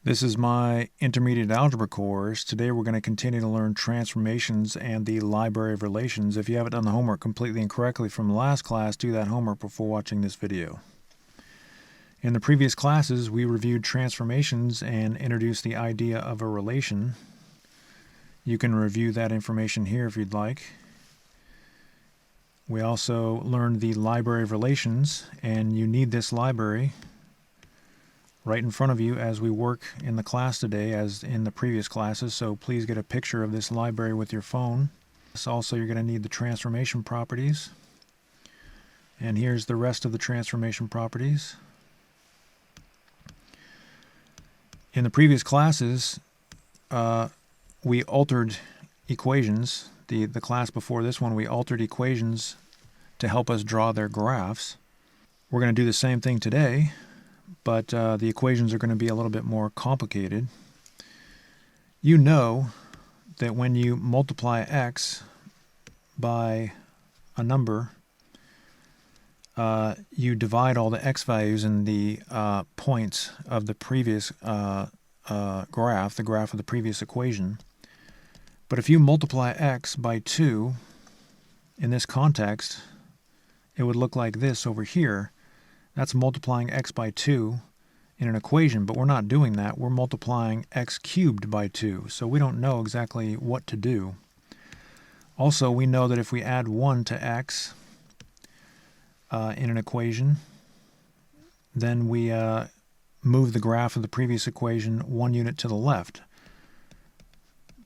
This is my intermediate algebra course. Today we're going to continue to learn transformations and the library of relations. If you haven't done the homework completely and correctly from the last class, do that homework before watching this video. In the previous classes, we reviewed transformations and introduced the idea of a relation. You can review that information here if you'd like. We also learned the library of relations, and you need this library right in front of you as we work in the class today as in the previous classes, so please get a picture of this library with your phone. Also, you're going to need the transformation properties, and here's the rest of the transformation properties. In the previous classes, we altered equations. The class before this one, we altered equations to help us draw their graphs. We're going to do the same thing today, but the equations are going to be a little bit more complicated. You know that when you multiply x by a number, you divide all the x values in the points of the previous graph, the graph of the previous equation. But if you multiply x by 2, in this context, it would look like this over here. That's multiplying x by 2 in an equation, but we're not doing that. We're multiplying x cubed by 2, so we don't know exactly what to do. Also, we know that if we add 1 to x in an equation, then we move the graph of the previous equation 1 unit to the left.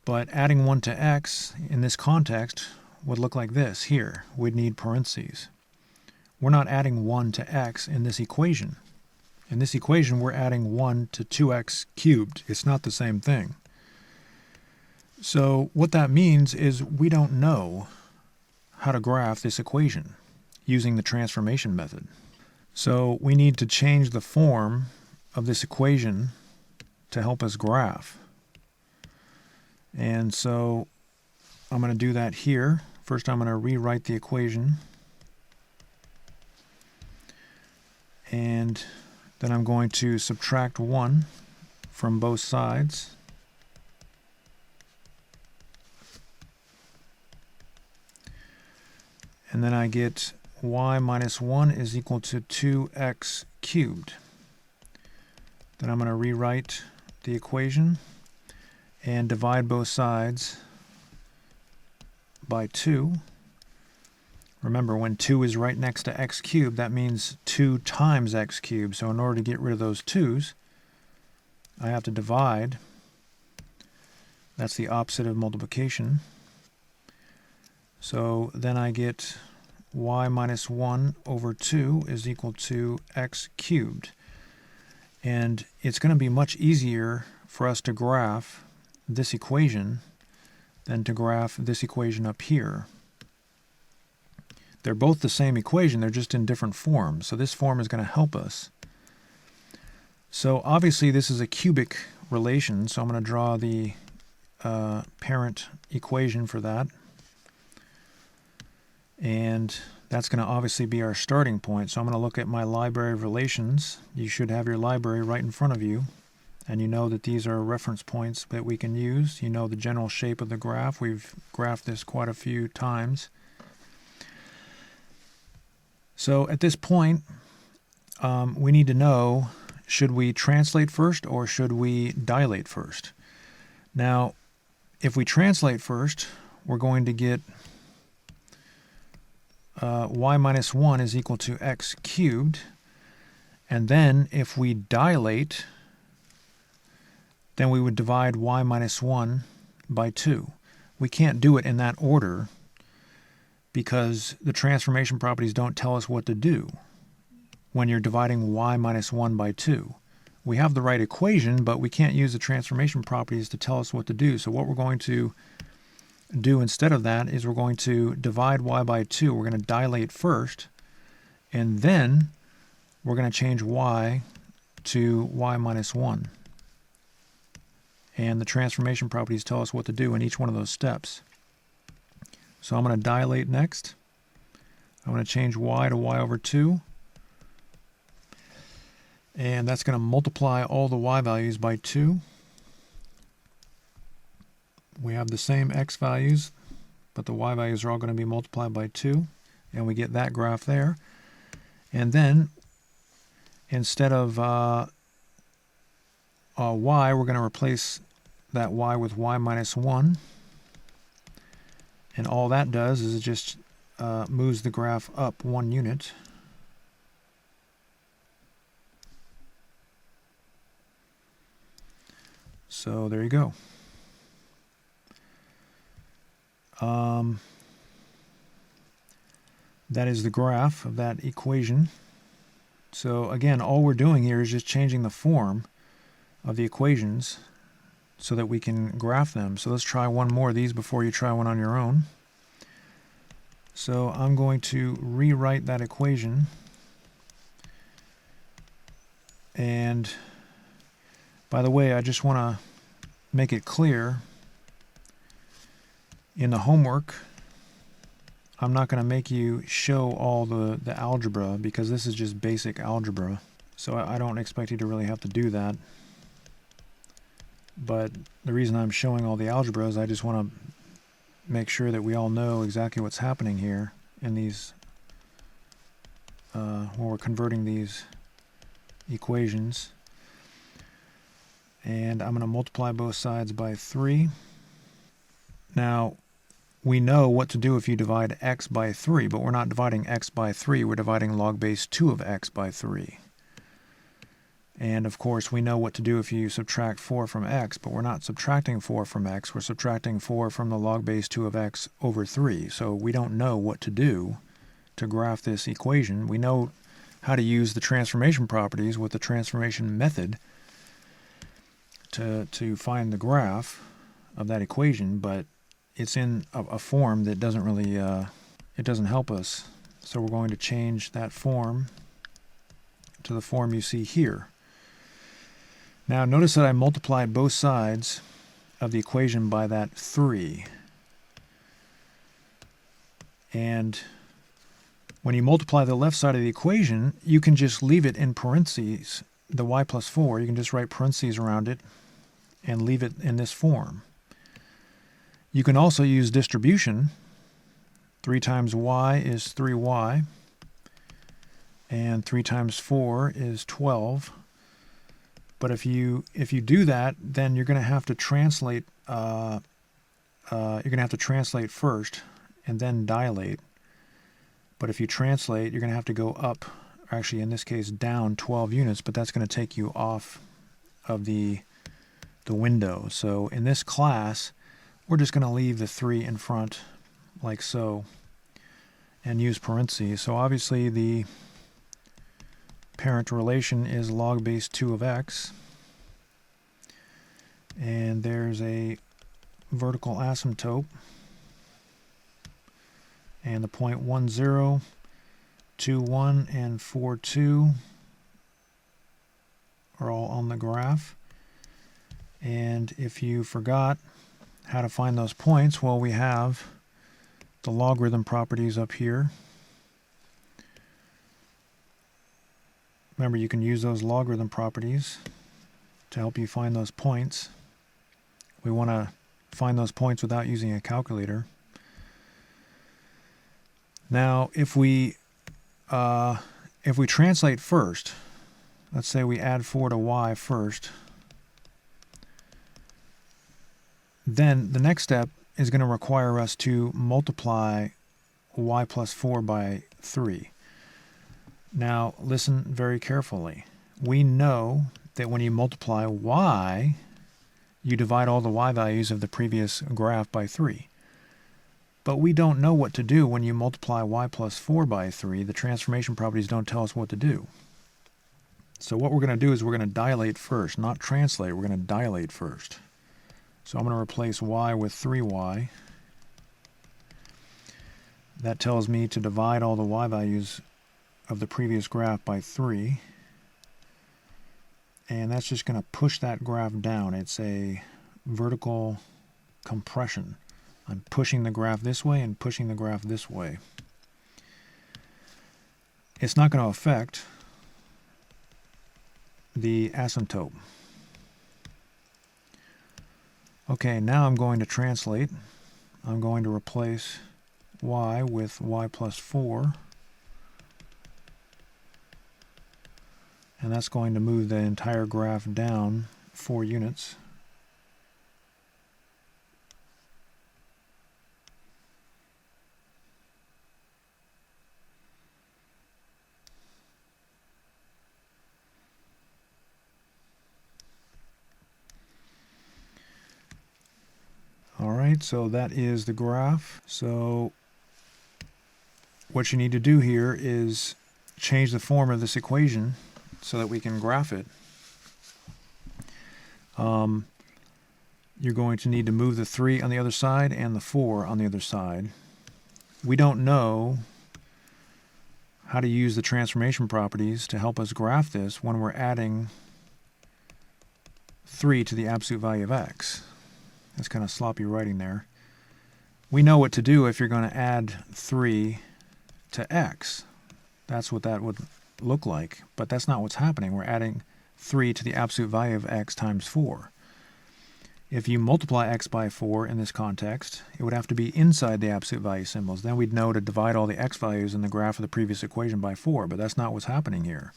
But adding 1 to x in this context would look like this here. We'd need parentheses. We're not adding 1 to x in this equation. In this equation, we're adding 1 to 2x cubed. It's not the same thing. So what that means is we don't know how to graph this equation using the transformation method. So we need to change the form of this equation to help us graph. And so I'm going to do that here. First, I'm going to rewrite the equation. And then I'm going to subtract 1 from both sides. And then I get y minus 1 is equal to 2x cubed. Then I'm going to rewrite the equation and divide both sides by 2. Remember, when 2 is right next to x cubed, that means 2 times x cubed. So in order to get rid of those 2's, I have to divide. That's the opposite of multiplication. So then I get y minus 1 over 2 is equal to x cubed. And it's going to be much easier for us to graph this equation than to graph this equation up here. They're both the same equation, they're just in different forms. So this form is going to help us. So obviously this is a cubic relation, so I'm going to draw the parent equation for that. And that's going to obviously be our starting point. So I'm going to look at my library of relations. You should have your library right in front of you. And you know that these are reference points that we can use. You know the general shape of the graph. We've graphed this quite a few times. So at this point, we need to know, should we translate first or should we dilate first? Now, if we translate first, we're going to get y minus 1 is equal to x cubed. And then if we dilate, then we would divide y minus 1 by 2. We can't do it in that order because the transformation properties don't tell us what to do when you're dividing y minus 1 by 2. We have the right equation, but we can't use the transformation properties to tell us what to do. So what we're going to do instead of that is we're going to divide y by 2. We're going to dilate first, and then we're going to change y to y minus 1. And the transformation properties tell us what to do in each one of those steps. So I'm going to dilate next. I'm going to change y to y over 2. And that's going to multiply all the y values by 2. We have the same x values, but the y values are all going to be multiplied by 2. And we get that graph there. And then, instead of y, we're going to replace that y with y minus 1. And all that does is it just moves the graph up 1 unit. So there you go. That is the graph of that equation. So again, all we're doing here is just changing the form of the equations so that we can graph them. So let's try one more of these before you try one on your own. So I'm going to rewrite that equation. And by the way, I just want to make it clear, in the homework, I'm not going to make you show all the algebra because this is just basic algebra. So I don't expect you to really have to do that. But the reason I'm showing all the algebra is I just want to make sure that we all know exactly what's happening here in these, when we're converting these equations. And I'm going to multiply both sides by 3. Now, we know what to do if you divide x by 3, but we're not dividing x by 3, we're dividing log base 2 of x by 3. And of course, we know what to do if you subtract 4 from x, but we're not subtracting 4 from x, we're subtracting 4 from the log base 2 of x over 3. So we don't know what to do to graph this equation. We know how to use the transformation properties with the transformation method to find the graph of that equation, but it's in a form that doesn't really, it doesn't help us. So we're going to change that form to the form you see here. Now notice that I multiplied both sides of the equation by that 3. And when you multiply the left side of the equation, you can just leave it in parentheses, the y plus 4. You can just write parentheses around it and leave it in this form. You can also use distribution. 3 times y is 3y, and 3 times 4 is 12. But if you do that, then you're going to have to translate. You're going to have to translate first and then dilate. But if you translate, you're going to have to go up, actually in this case down 12 units, but that's going to take you off of the window. So in this class, we're just going to leave the 3 in front like so and use parentheses. So obviously the parent relation is log base 2 of x, and there's a vertical asymptote, and the point 1, 0, 2, 1, and 4, 2 are all on the graph. And if you forgot how to find those points, well, we have the logarithm properties up here. Remember, you can use those logarithm properties to help you find those points. We want to find those points without using a calculator. Now, if we translate first, let's say we add 4 to y first, then the next step is going to require us to multiply y plus 4 by 3. Now, listen very carefully. We know that when you multiply y, you divide all the y values of the previous graph by 3. But we don't know what to do when you multiply y plus 4 by 3. The transformation properties don't tell us what to do. So what we're going to do is we're going to dilate first, not translate. We're going to dilate first. So I'm going to replace y with 3y. That tells me to divide all the y values of the previous graph by 3. And that's just going to push that graph down. It's a vertical compression. I'm pushing the graph this way and pushing the graph this way. It's not going to affect the asymptote. Okay, now I'm going to translate. I'm going to replace y with y plus 4. And that's going to move the entire graph down 4 units. Alright, so that is the graph. So what you need to do here is change the form of this equation so that we can graph it. You're going to need to move the 3 on the other side and the 4 on the other side. We don't know how to use the transformation properties to help us graph this when we're adding 3 to the absolute value of x. That's kind of sloppy writing there. We know what to do if you're going to add 3 to x. That's what that would look like, but that's not what's happening. We're adding 3 to the absolute value of x times 4. If you multiply x by 4 in this context, it would have to be inside the absolute value symbols. Then we'd know to divide all the x values in the graph of the previous equation by 4, but that's not what's happening here.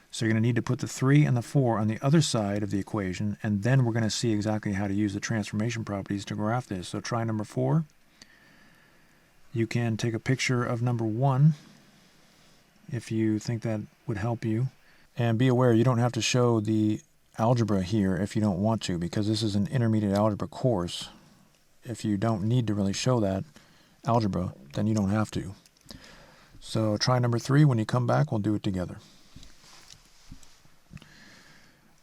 So you're going to need to put the 3 and the 4 on the other side of the equation, and then we're going to see exactly how to use the transformation properties to graph this. So try number 4. You can take a picture of number 1 if you think that would help you. And be aware, you don't have to show the algebra here if you don't want to, because this is an intermediate algebra course. If you don't need to really show that algebra, then you don't have to. So try number 3. When you come back, we'll do it together.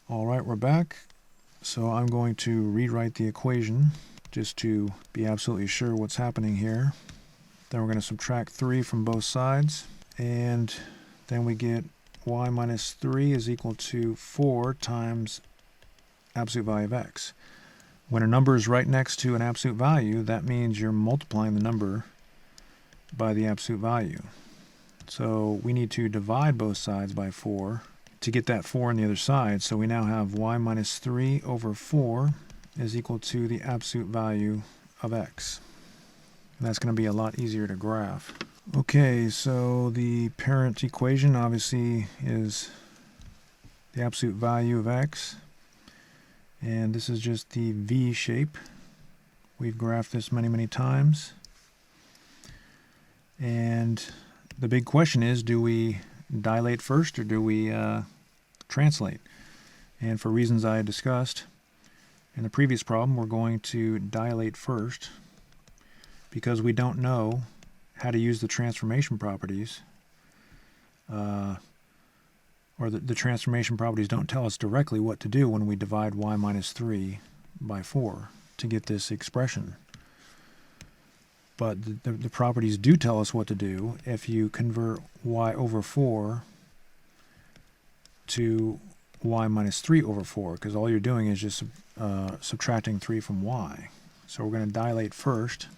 All right, we're back. So I'm going to rewrite the equation just to be absolutely sure what's happening here. Then we're going to subtract 3 from both sides, and then we get y minus 3 is equal to 4 times absolute value of x. When a number is right next to an absolute value, that means you're multiplying the number by the absolute value. So we need to divide both sides by 4 to get that 4 on the other side. So we now have y minus 3 over 4 is equal to the absolute value of x. And that's going to be a lot easier to graph. Okay, so the parent equation obviously is the absolute value of x. And this is just the V shape. We've graphed this many, many times. And the big question is, do we dilate first or do we translate? And for reasons I discussed in the previous problem, we're going to dilate first because we don't know how to use the transformation properties, or the transformation properties don't tell us directly what to do when we divide y minus 3 by 4 to get this expression. But the properties do tell us what to do if you convert y over 4 to y minus 3 over 4, because all you're doing is just subtracting 3 from y. So we're going to dilate first.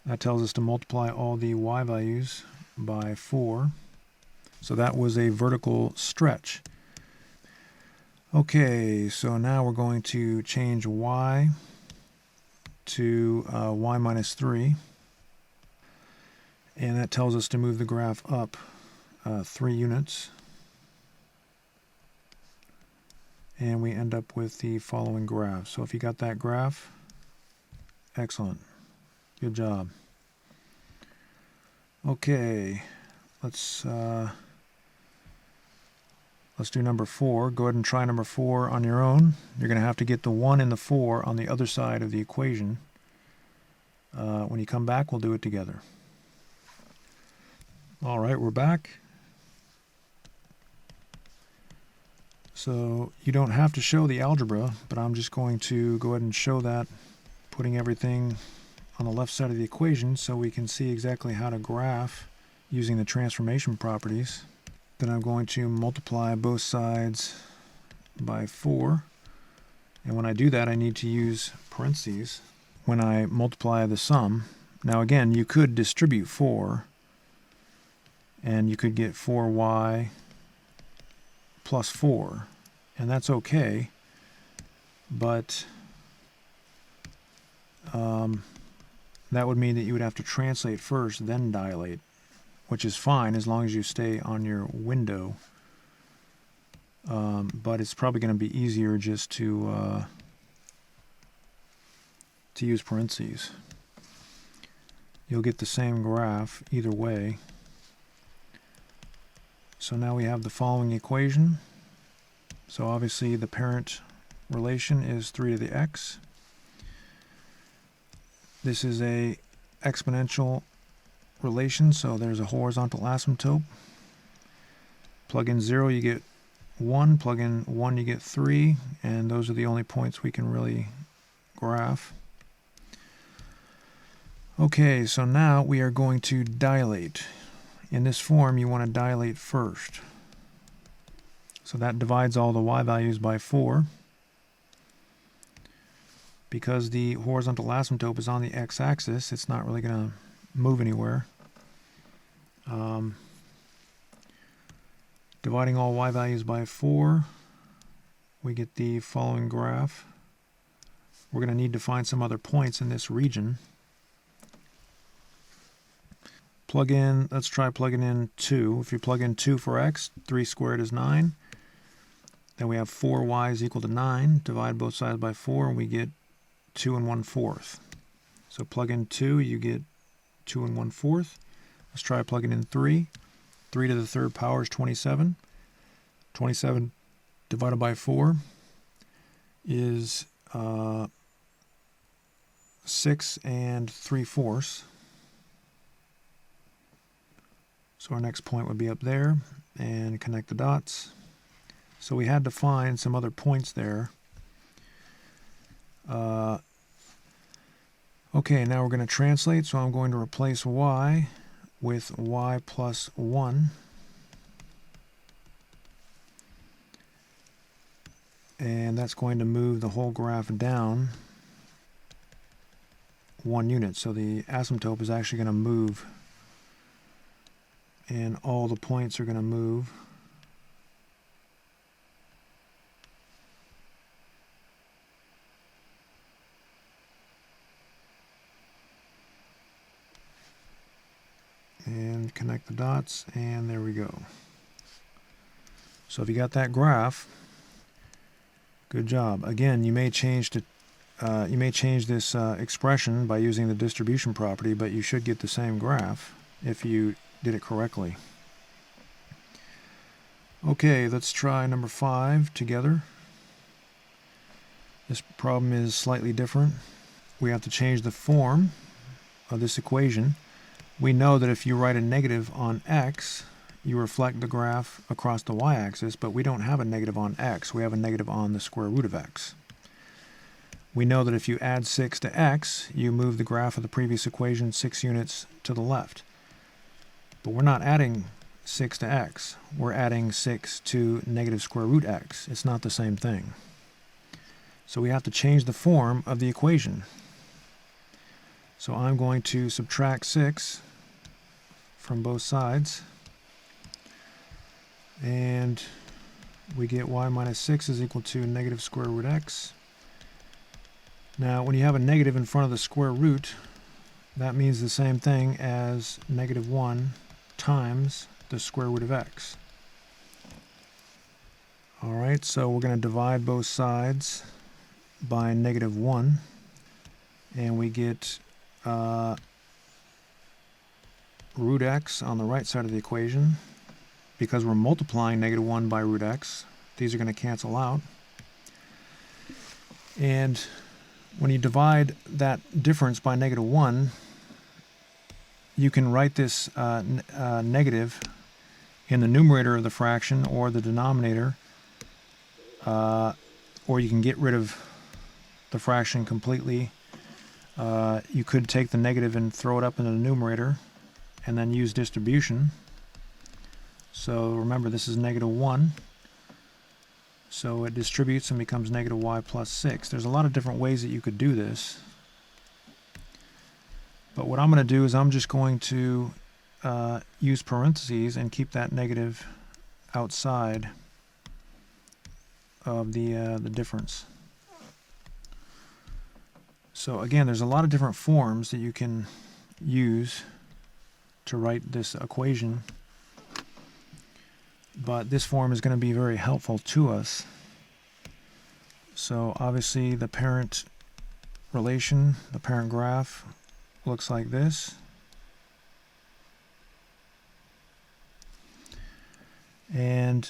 That tells us to multiply all the y values by 4. So that was a vertical stretch. Okay, so now we're going to change y to y minus 3. And that tells us to move the graph up 3 units. And we end up with the following graph. So if you got that graph, excellent. Good job. Okay, let's do number 4. Go ahead and try number 4 on your own. You're going to have to get the 1 and the 4 on the other side of the equation. When you come back, we'll do it together. All right, we're back. So you don't have to show the algebra, but I'm just going to go ahead and show that, putting everything on the left side of the equation so we can see exactly how to graph using the transformation properties. Then I'm going to multiply both sides by 4. And when I do that, I need to use parentheses when I multiply the sum. Now again, you could distribute 4 and you could get 4y plus 4, and that's okay, but that would mean that you would have to translate first, then dilate, which is fine as long as you stay on your window. But it's probably going to be easier just to use parentheses. You'll get the same graph either way. So now we have the following equation. So obviously the parent relation is 3 to the x. This is a exponential relation, so there's a horizontal asymptote. Plug in 0, you get 1. Plug in 1, you get 3. And those are the only points we can really graph. Okay, so now we are going to dilate. In this form, you want to dilate first. So that divides all the y values by 4. Because the horizontal asymptote is on the x-axis, it's not really going to move anywhere. Dividing all y values by 4, we get the following graph. We're going to need to find some other points in this region. Plug in, let's try plugging in 2. If you plug in 2 for x, 3 squared is 9. Then we have 4y is equal to 9. Divide both sides by 4, and we get 2 1/4. So plug in 2, you get 2 1/4. Let's try plugging in 3. 3 to the third power is 27. 27 divided by 4 is 6 3/4. So our next point would be up there, and connect the dots. So we had to find some other points there. Okay, now we're going to translate, so I'm going to replace y with y plus 1. And that's going to move the whole graph down 1 unit. So the asymptote is actually going to move, and all the points are going to move. And connect the dots, and there we go. So if you got that graph, good job. Again, you may change this expression by using the distribution property, but you should get the same graph if you did it correctly. Okay, let's try number 5 together. This problem is slightly different. We have to change the form of this equation. We know that if you write a negative on x, you reflect the graph across the y-axis, but we don't have a negative on x. We have a negative on the square root of x. We know that if you add 6 to x, you move the graph of the previous equation 6 units to the left. But we're not adding 6 to x. We're adding 6 to negative square root x. It's not the same thing. So we have to change the form of the equation. So I'm going to subtract 6 from both sides, and we get y minus 6 is equal to negative square root x. Now when you have a negative in front of the square root, that means the same thing as negative 1 times the square root of x. Alright, so we're going to divide both sides by negative 1, and we get root x on the right side of the equation. Because we're multiplying negative 1 by root x, these are going to cancel out. And when you divide that difference by negative 1, you can write this negative in the numerator of the fraction or the denominator, or you can get rid of the fraction completely. You could take the negative and throw it up in the numerator and then use distribution. So remember, this is negative 1. So it distributes and becomes negative y plus 6. There's a lot of different ways that you could do this. But what I'm going to do is I'm just going to use parentheses and keep that negative outside of the difference. So again, there's a lot of different forms that you can use to write this equation, but this form is going to be very helpful to us. So obviously the parent relation, the parent graph, looks like this. And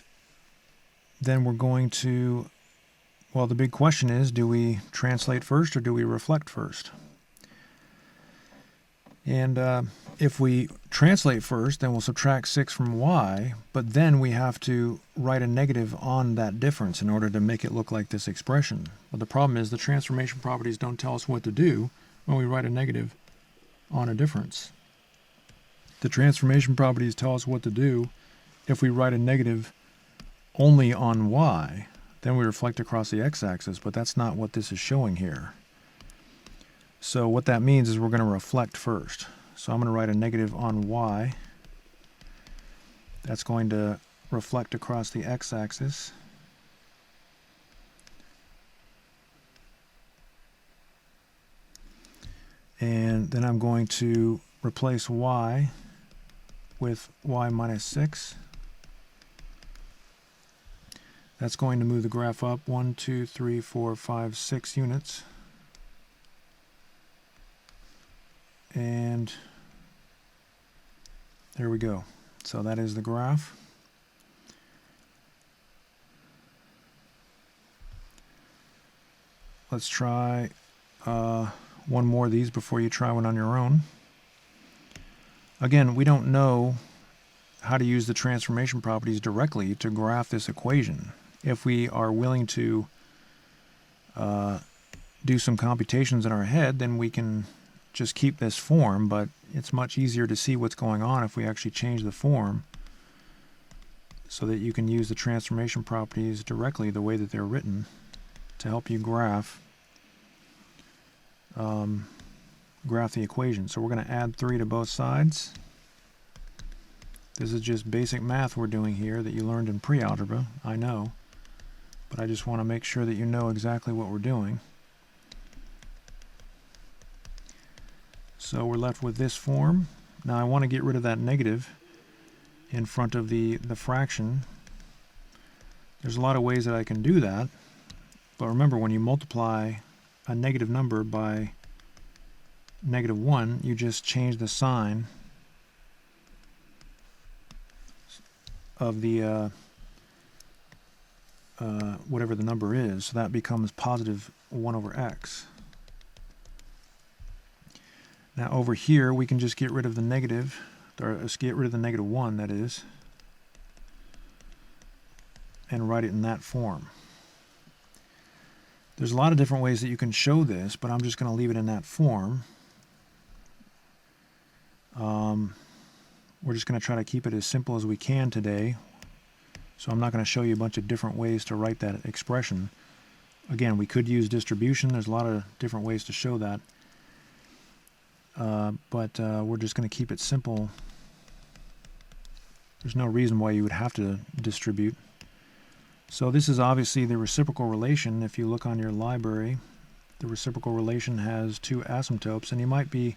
then we're going to, well, the big question is, do we translate first or do we reflect first? And if we translate first, then we'll subtract 6 from y, but then we have to write a negative on that difference in order to make it look like this expression. But the problem is the transformation properties don't tell us what to do when we write a negative on a difference. The transformation properties tell us what to do if we write a negative only on y. Then we reflect across the x-axis, but that's not what this is showing here. So what that means is we're going to reflect first. So I'm going to write a negative on y. That's going to reflect across the x-axis. And then I'm going to replace y with y minus 6. That's going to move the graph up 1, 2, 3, 4, 5, 6 units. And there we go. So that is the graph. Let's try one more of these before you try one on your own. Again, we don't know how to use the transformation properties directly to graph this equation. If we are willing to do some computations in our head, then we can just keep this form, but it's much easier to see what's going on if we actually change the form so that you can use the transformation properties directly the way that they're written to help you graph the equation. So we're going to add 3 to both sides. This is just basic math we're doing here that you learned in pre-algebra, I know, but I just want to make sure that you know exactly what we're doing. So we're left with this form. Now I want to get rid of that negative in front of the fraction. There's a lot of ways that I can do that, but remember, when you multiply a negative number by -1, you just change the sign of the whatever the number is, so that becomes positive 1 over x. Now over here we can just get rid of the negative, or get rid of the -1, that is, and write it in that form. There's a lot of different ways that you can show this, but I'm just going to leave it in that form. We're just going to try to keep it as simple as we can today. So I'm not going to show you a bunch of different ways to write that expression. Again, we could use distribution. There's a lot of different ways to show that. But we're just going to keep it simple. There's no reason why you would have to distribute. So this is obviously the reciprocal relation. If you look on your library, the reciprocal relation has 2 asymptotes, and you might be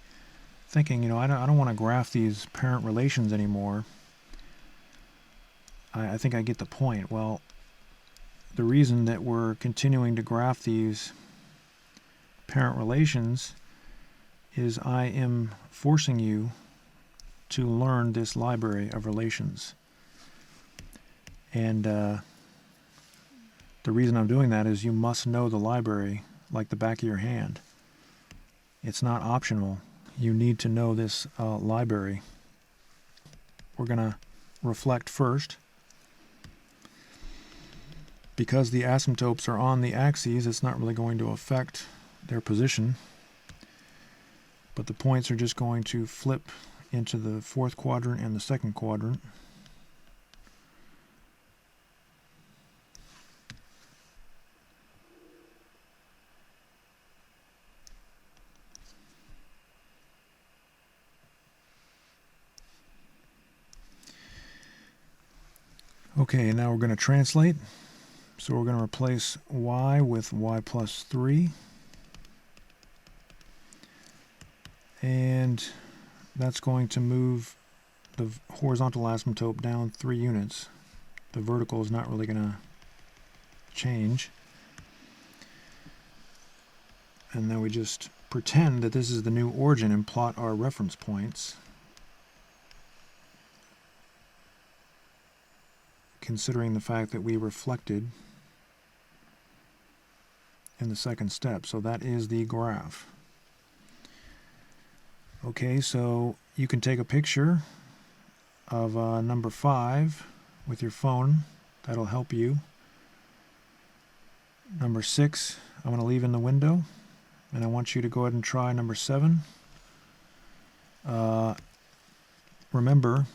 thinking, you know, I don't want to graph these parent relations anymore. I think I get the point. Well, the reason that we're continuing to graph these parent relations is I am forcing you to learn this library of relations. And the reason I'm doing that is you must know the library like the back of your hand. It's not optional. You need to know this library. We're going to reflect first. Because the asymptotes are on the axes, it's not really going to affect their position. But the points are just going to flip into the 4th quadrant and the 2nd quadrant. Okay, now we're going to translate. So we're going to replace y with y plus 3. And that's going to move the horizontal asymptote down 3 units. The vertical is not really going to change. And then we just pretend that this is the new origin and plot our reference points, considering the fact that we reflected in the second step. So that is the graph. Okay, so you can take a picture of number 5 with your phone. That'll help you. Number 6, I'm going to leave in the window, and I want you to go ahead and try number 7. Remember,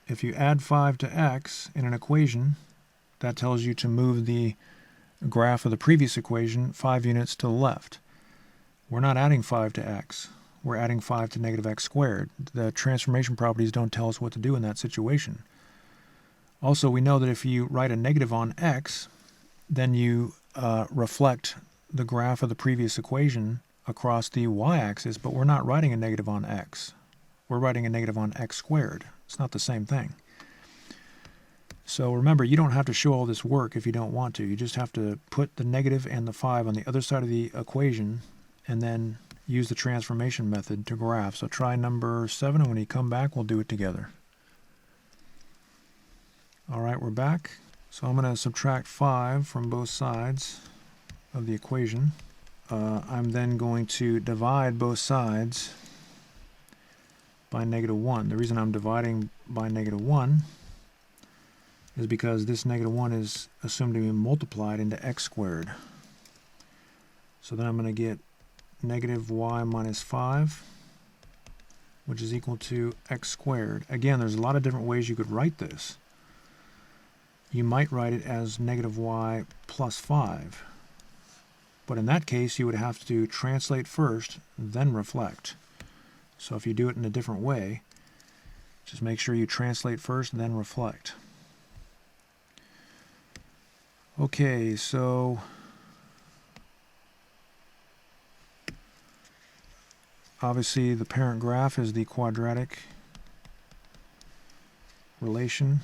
if you add 5 to x in an equation, that tells you to move the graph of the previous equation 5 units to the left. We're not adding 5 to x. We're adding 5 to negative x squared. The transformation properties don't tell us what to do in that situation. Also, we know that if you write a negative on x, then you reflect the graph of the previous equation across the y-axis, but we're not writing a negative on x. We're writing a negative on x squared. It's not the same thing. So remember, you don't have to show all this work if you don't want to. You just have to put the negative and the 5 on the other side of the equation and then use the transformation method to graph. So try number 7, and when you come back, we'll do it together. All right, we're back. So I'm going to subtract 5 from both sides of the equation. I'm then going to divide both sides by -1. The reason I'm dividing by -1 is because this -1 is assumed to be multiplied into x squared. So then I'm going to get negative y minus 5, which is equal to x squared. Again, there's a lot of different ways you could write this. You might write it as negative y plus 5. But in that case, you would have to translate first, then reflect. So if you do it in a different way, just make sure you translate first, then reflect. Okay, so obviously the parent graph is the quadratic relation.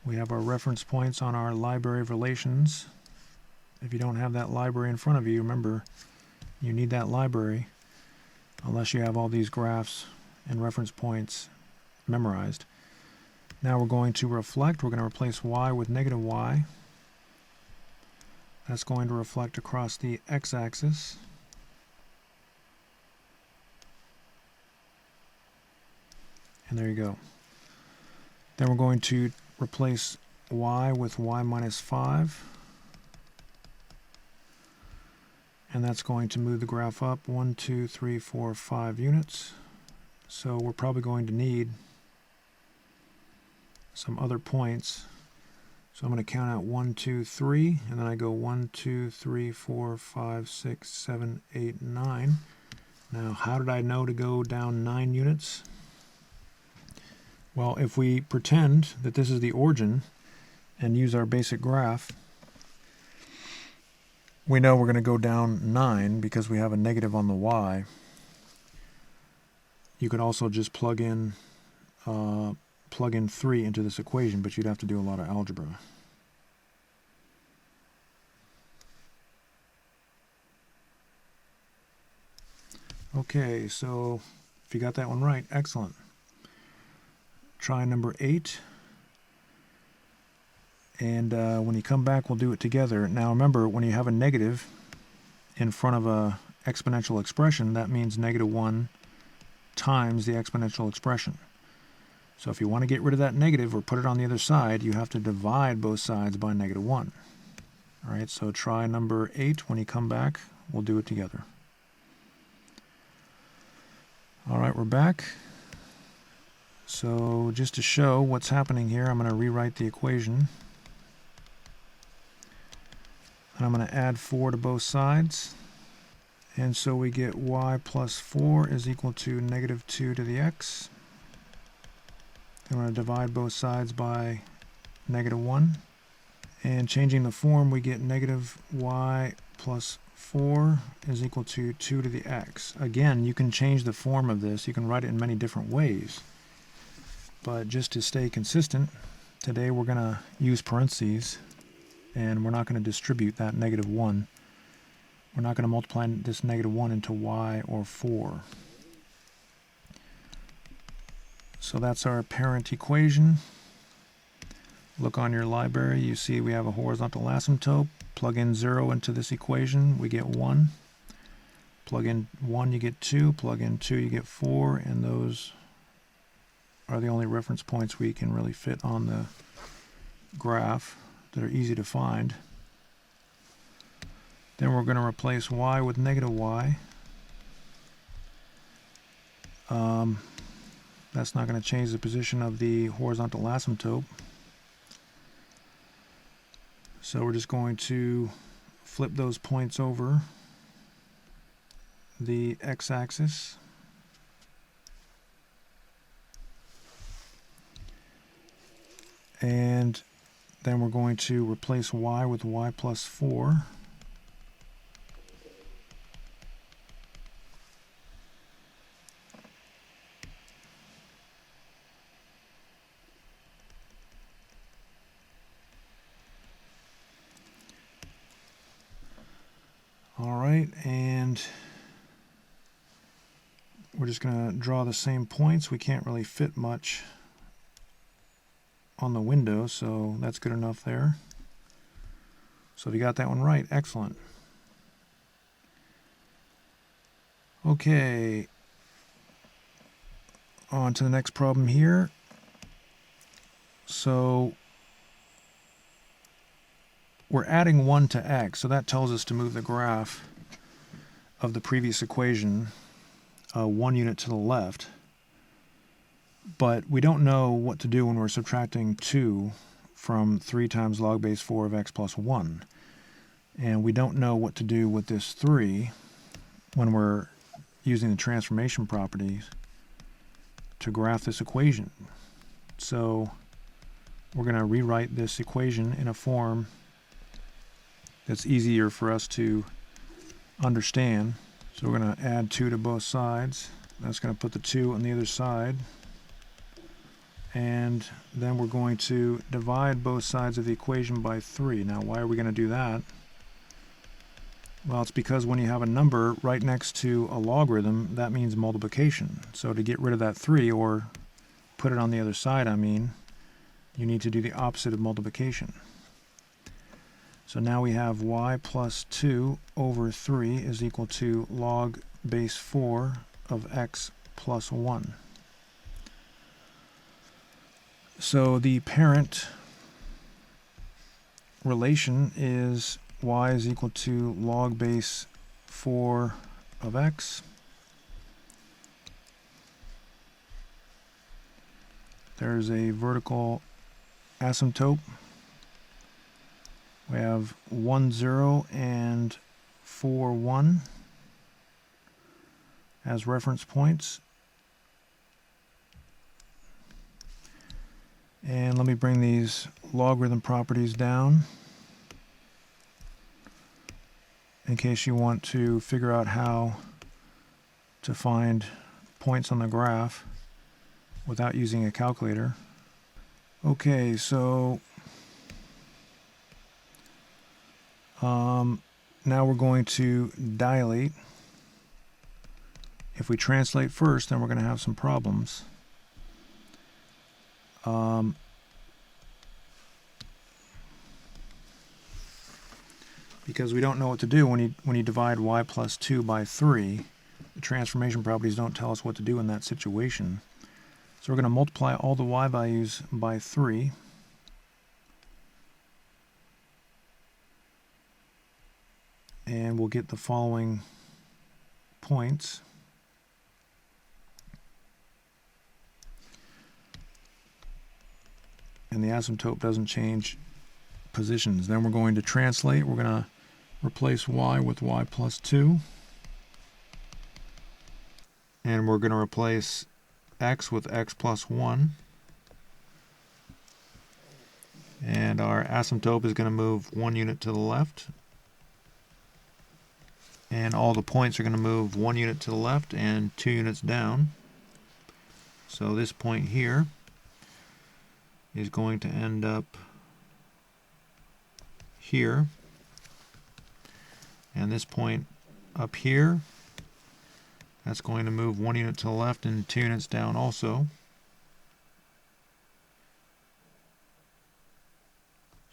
We have our reference points on our library of relations. If you don't have that library in front of you, remember, you need that library unless you have all these graphs and reference points memorized. Now we're going to reflect. We're going to replace y with negative y. That's going to reflect across the x-axis. And there you go. Then we're going to replace y with y minus 5. And that's going to move the graph up 1, 2, 3, 4, 5 units. So we're probably going to need some other points. So I'm going to count out 1, 2, 3, and then I go 1, 2, 3, 4, 5, 6, 7, 8, 9. Now, how did I know to go down 9 units? Well, if we pretend that this is the origin and use our basic graph, we know we're going to go down 9 because we have a negative on the y. You could also just plug in 3 into this equation, but you'd have to do a lot of algebra. Okay, so if you got that one right, excellent. Try number 8. And when you come back, we'll do it together. Now remember, when you have a negative in front of a exponential expression, that means -1 times the exponential expression. So if you want to get rid of that negative or put it on the other side, you have to divide both sides by -1. All right, so try number 8. When you come back, we'll do it together. All right, we're back. So just to show what's happening here, I'm going to rewrite the equation. And I'm going to add 4 to both sides. And so we get y plus 4 is equal to -2 to the x. I'm going to divide both sides by -1. And changing the form, we get negative y plus 4 is equal to 2 to the x. Again, you can change the form of this. You can write it in many different ways. But just to stay consistent, today we're going to use parentheses, and we're not going to distribute that -1. We're not going to multiply this -1 into y or 4. So that's our parent equation. Look on your library, you see we have a horizontal asymptote. Plug in 0 into this equation, we get 1. Plug in 1, you get 2. Plug in 2, you get 4. And those are the only reference points we can really fit on the graph that are easy to find. Then we're going to replace y with -y. That's not going to change the position of the horizontal asymptote. So we're just going to flip those points over the x-axis. And then we're going to replace y with y plus 4. All right, and we're just going to draw the same points. We can't really fit much on the window, so that's good enough there. So if you got that one right, excellent. Okay, on to the next problem here. So we're adding 1 to x, so that tells us to move the graph of the previous equation 1 unit to the left. But we don't know what to do when we're subtracting 2 from 3 times log base 4 of x plus 1. And we don't know what to do with this 3 when we're using the transformation properties to graph this equation. So we're going to rewrite this equation in a form that's easier for us to understand. So we're going to add 2 to both sides. That's going to put the 2 on the other side. And then we're going to divide both sides of the equation by 3. Now, why are we going to do that? Well, it's because when you have a number right next to a logarithm, that means multiplication. So to get rid of that 3, or put it on the other side, you need to do the opposite of multiplication. So now we have y plus 2 over 3 is equal to log base 4 of x plus 1. So the parent relation is y is equal to log base 4 of x. There's a vertical asymptote. We have 1, 0 and 4, 1 as reference points. And let me bring these logarithm properties down in case you want to figure out how to find points on the graph without using a calculator. Okay, so now we're going to dilate. If we translate first, then we're going to have some problems. Because we don't know what to do when you divide y plus 2 by 3. The transformation properties don't tell us what to do in that situation. So we're going to multiply all the y values by 3. And we'll get the following points. And the asymptote doesn't change positions. Then we're going to translate. We're going to replace y with y plus 2. And we're going to replace x with x plus 1. And our asymptote is going to move 1 unit to the left. And all the points are going to move 1 unit to the left and 2 units down. So this point here is going to end up here. And this point up here, that's going to move 1 unit to the left and 2 units down also.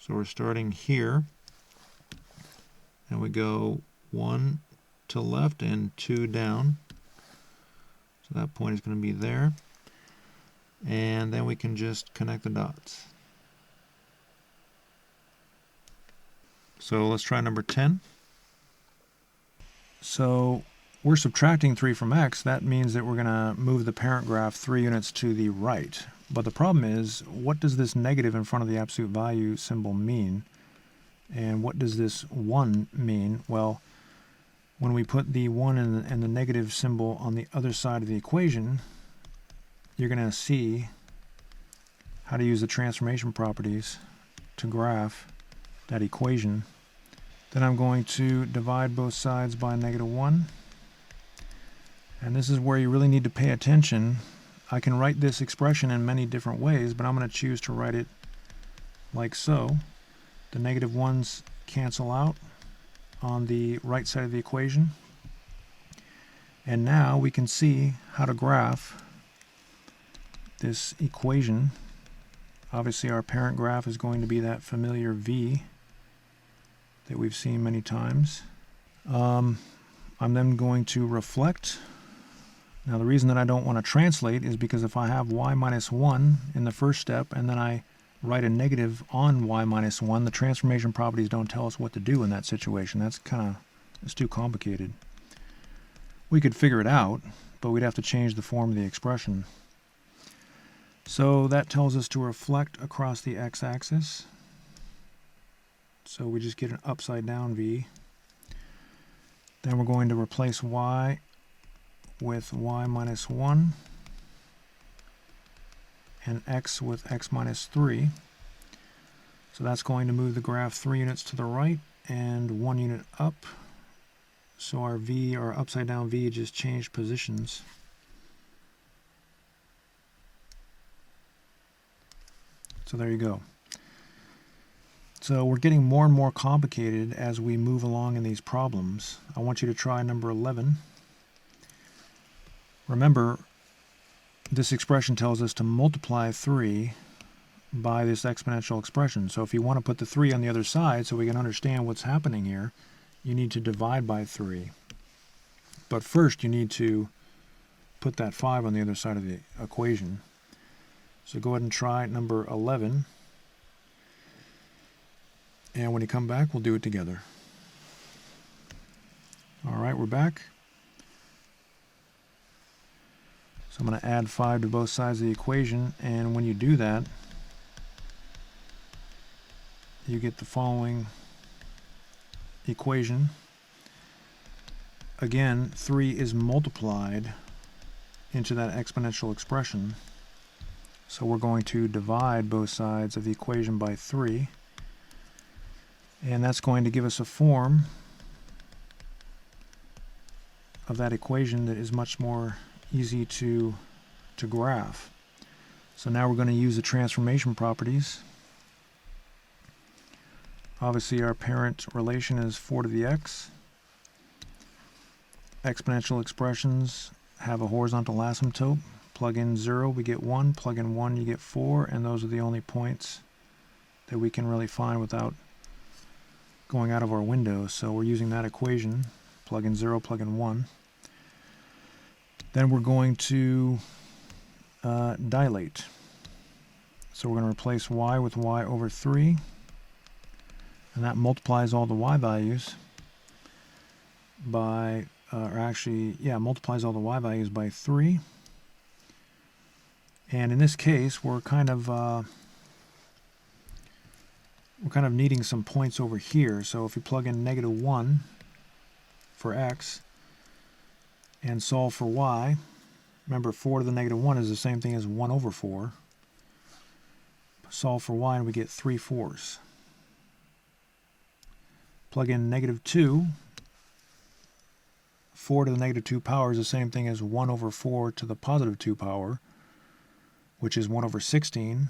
So we're starting here, and we go 1 to the left and 2 down. So that point is going to be there. And then we can just connect the dots. So let's try number 10. So we're subtracting 3 from x. That means that we're going to move the parent graph 3 units to the right. But the problem is, what does this negative in front of the absolute value symbol mean? And what does this 1 mean? Well, when we put the 1 and the negative symbol on the other side of the equation, you're going to see how to use the transformation properties to graph that equation. Then I'm going to divide both sides by -1. And this is where you really need to pay attention. I can write this expression in many different ways, but I'm going to choose to write it like so. The negative ones cancel out on the right side of the equation. And now we can see how to graph this equation. Obviously our parent graph is going to be that familiar V that we've seen many times. I'm then going to reflect. Now the reason that I don't want to translate is because if I have y minus 1 in the first step and then I write a negative on y minus 1, the transformation properties don't tell us what to do in that situation. It's too complicated. We could figure it out, but we'd have to change the form of the expression. So that tells us to reflect across the x-axis. So we just get an upside down V. Then we're going to replace y with y minus 1 and x with x minus 3. So that's going to move the graph 3 units to the right and 1 unit up. So our V, our upside down V, just changed positions. So there you go. So we're getting more and more complicated as we move along in these problems. I want you to try number 11. Remember, this expression tells us to multiply 3 by this exponential expression. So if you want to put the 3 on the other side so we can understand what's happening here, you need to divide by 3. But first you need to put that 5 on the other side of the equation. So go ahead and try number 11. And when you come back, we'll do it together. All right, we're back. So I'm going to add 5 to both sides of the equation, and when you do that, you get the following equation. Again, 3 is multiplied into that exponential expression. So we're going to divide both sides of the equation by 3. And that's going to give us a form of that equation that is much more easy to graph. So now we're going to use the transformation properties. Obviously our parent relation is 4 to the x. Exponential expressions have a horizontal asymptote. Plug in 0, we get 1. Plug in 1, you get 4. And those are the only points that we can really find without going out of our window. So we're using that equation. Plug in 0, plug in 1. Then we're going to dilate. So we're going to replace y with y over 3. And that multiplies all the y values by, multiplies all the y values by 3. And in this case, we're kind of needing some points over here. So if we plug in -1 for x and solve for y, remember 4 to the -1 is the same thing as 1 over 4. solve for y and we get 3/4. Plug in -2. 4 to the -2 power is the same thing as 1 over 4 to the +2 power, which is 1 over 16.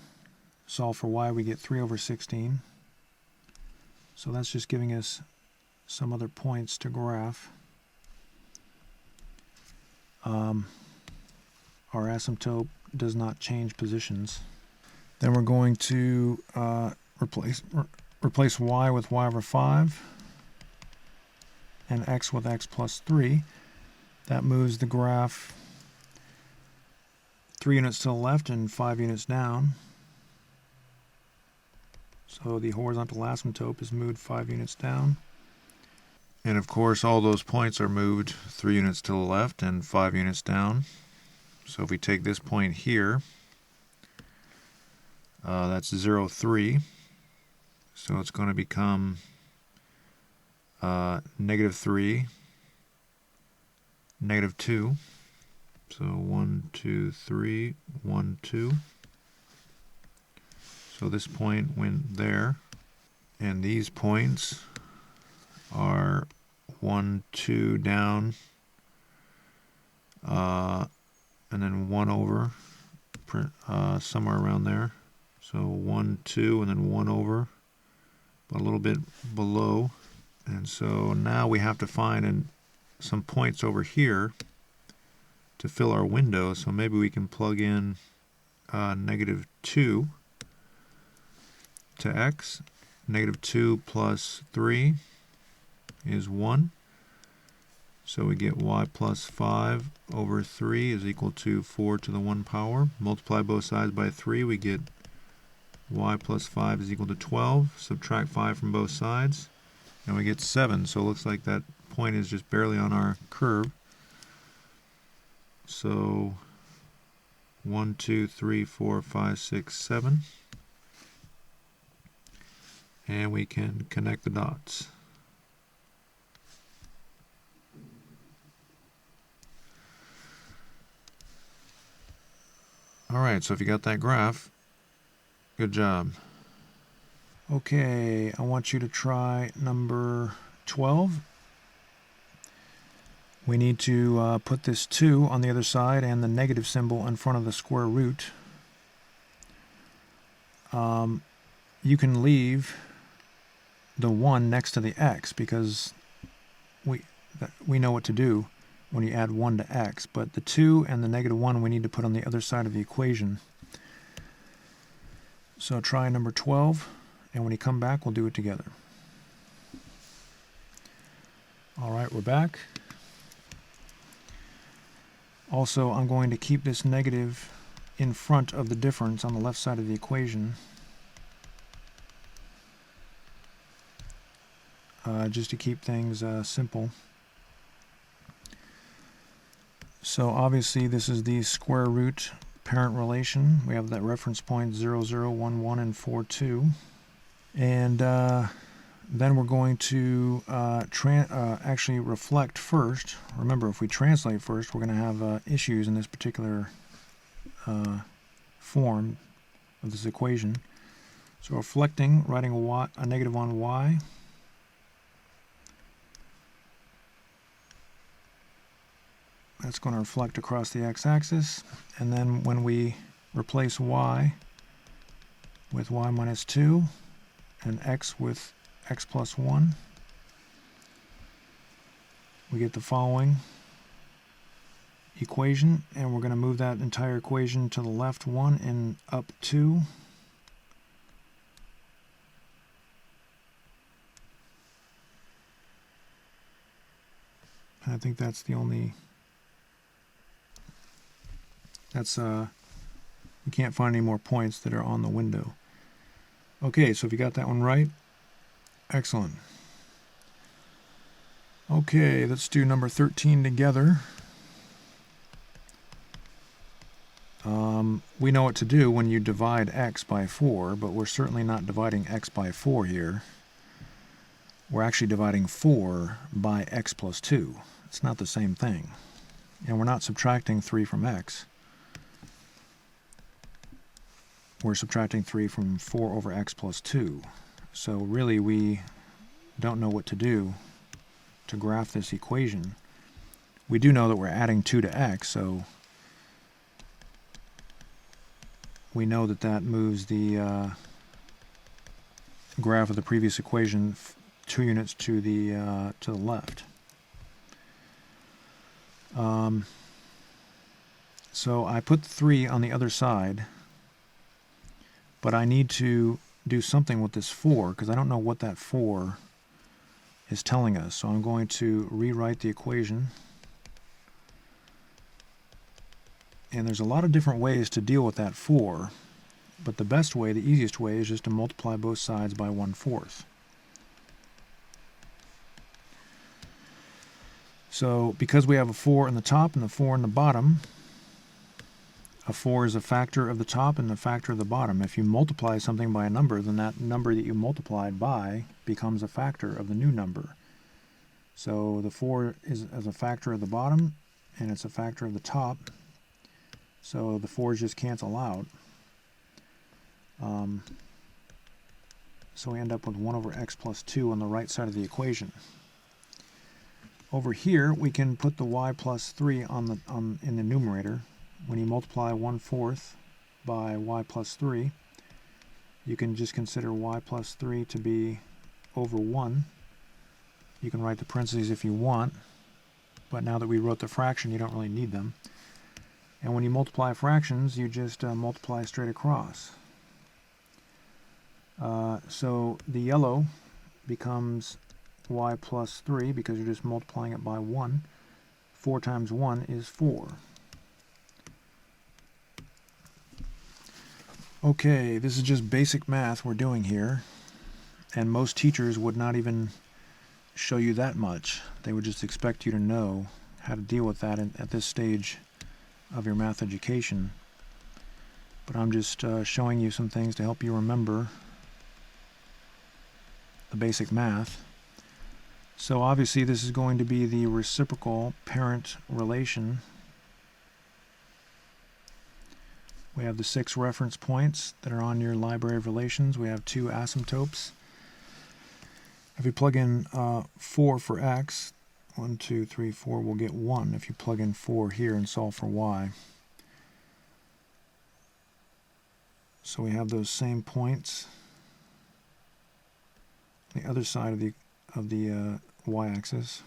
Solve for y, we get 3 over 16. So that's just giving us some other points to graph. Our asymptote does not change positions. Then we're going to replace y with y over 5 and x with x plus 3. That moves the graph 3 units to the left and 5 units down. So the horizontal asymptote is moved 5 units down. And of course all those points are moved 3 units to the left and 5 units down. So if we take this point here, that's 0, 3. So it's going to become -3, -2. So 1, 2, 3, 1, 2. So this point went there. And these points are 1, 2 down, and then 1 over, somewhere around there. So 1, 2, and then 1 over, but a little bit below. And so now we have to find some points over here to fill our window. So maybe we can plug in -2 to x. -2 plus 3 is 1. So we get y plus 5 over 3 is equal to 4 to the 1 power. Multiply both sides by 3, we get y plus 5 is equal to 12. Subtract 5 from both sides, and we get 7. So it looks like that point is just barely on our curve. So 1, 2, 3, 4, 5, 6, 7. And we can connect the dots. Alright, so if you got that graph, good job. Okay, I want you to try number 12. We need to put this 2 on the other side and the negative symbol in front of the square root. You can leave the 1 next to the x because we know what to do when you add 1 to x, but the 2 and the -1 we need to put on the other side of the equation. So try number 12, and when you come back we'll do it together. Alright, we're back. Also, I'm going to keep this negative in front of the difference on the left side of the equation, just to keep things simple. So obviously this is the square root parent relation. We have that reference point 0, 0, 1, 1, and 4, 2. And then we're going to actually reflect first. Remember, if we translate first, we're going to have issues in this particular form of this equation. So reflecting, writing a negative on y. That's going to reflect across the x-axis. And then when we replace y with y minus 2 and x with x plus 1, we get the following equation, and we're going to move that entire equation to the left 1 and up 2. I think that's the only, we can't find any more points that are on the window. Okay, so if you got that one right, excellent. Okay, let's do number 13 together. We know what to do when you divide x by 4, but we're certainly not dividing x by 4 here. We're actually dividing 4 by x plus 2. It's not the same thing. And we're not subtracting 3 from x. we're subtracting 3 from 4 over x plus 2. So really we don't know what to do to graph this equation. We do know that we're adding 2 to x, so we know that that moves the graph of the previous equation 2 units to the left. So I put 3 on the other side, but I need to do something with this 4 because I don't know what that 4 is telling us. So I'm going to rewrite the equation. And there's a lot of different ways to deal with that 4, but the best way, the easiest way, is just to multiply both sides by 1/4. So because we have a 4 in the top and a 4 in the bottom, a 4 is a factor of the top and a factor of the bottom. If you multiply something by a number, then that number that you multiplied by becomes a factor of the new number. So the 4 is a factor of the bottom, and it's a factor of the top. So the 4's just cancel out. So we end up with 1 over x plus 2 on the right side of the equation. Over here, we can put the y plus 3 in the numerator. When you multiply 1/4 by y plus 3, you can just consider y plus 3 to be over 1. You can write the parentheses if you want, but now that we wrote the fraction, you don't really need them. And when you multiply fractions, you just multiply straight across. So the yellow becomes y plus 3 because you're just multiplying it by 1. 4 times 1 is 4. Okay, this is just basic math we're doing here, and most teachers would not even show you that much. They would just expect you to know how to deal with that at this stage of your math education. But I'm just showing you some things to help you remember the basic math. So obviously this is going to be the reciprocal parent relation. We have the 6 reference points that are on your library of relations. We have 2 asymptotes. If we plug in 4 for x, 1, 2, 3, 4, we'll get 1 if you plug in 4 here and solve for y. So we have those same points on the other side of the y-axis.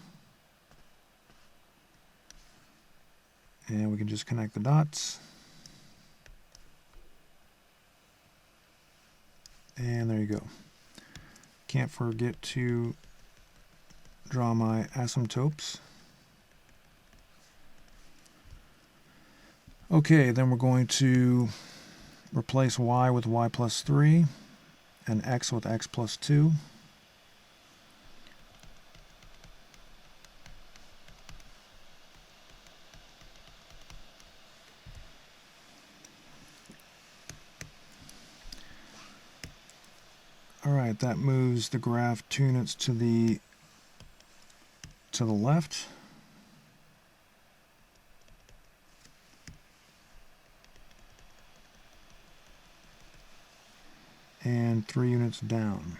And we can just connect the dots. And there you go. Can't forget to draw my asymptotes. Okay, then we're going to replace y with y plus 3 and x with x plus 2. Alright, that moves the graph 2 units to the left. And 3 units down.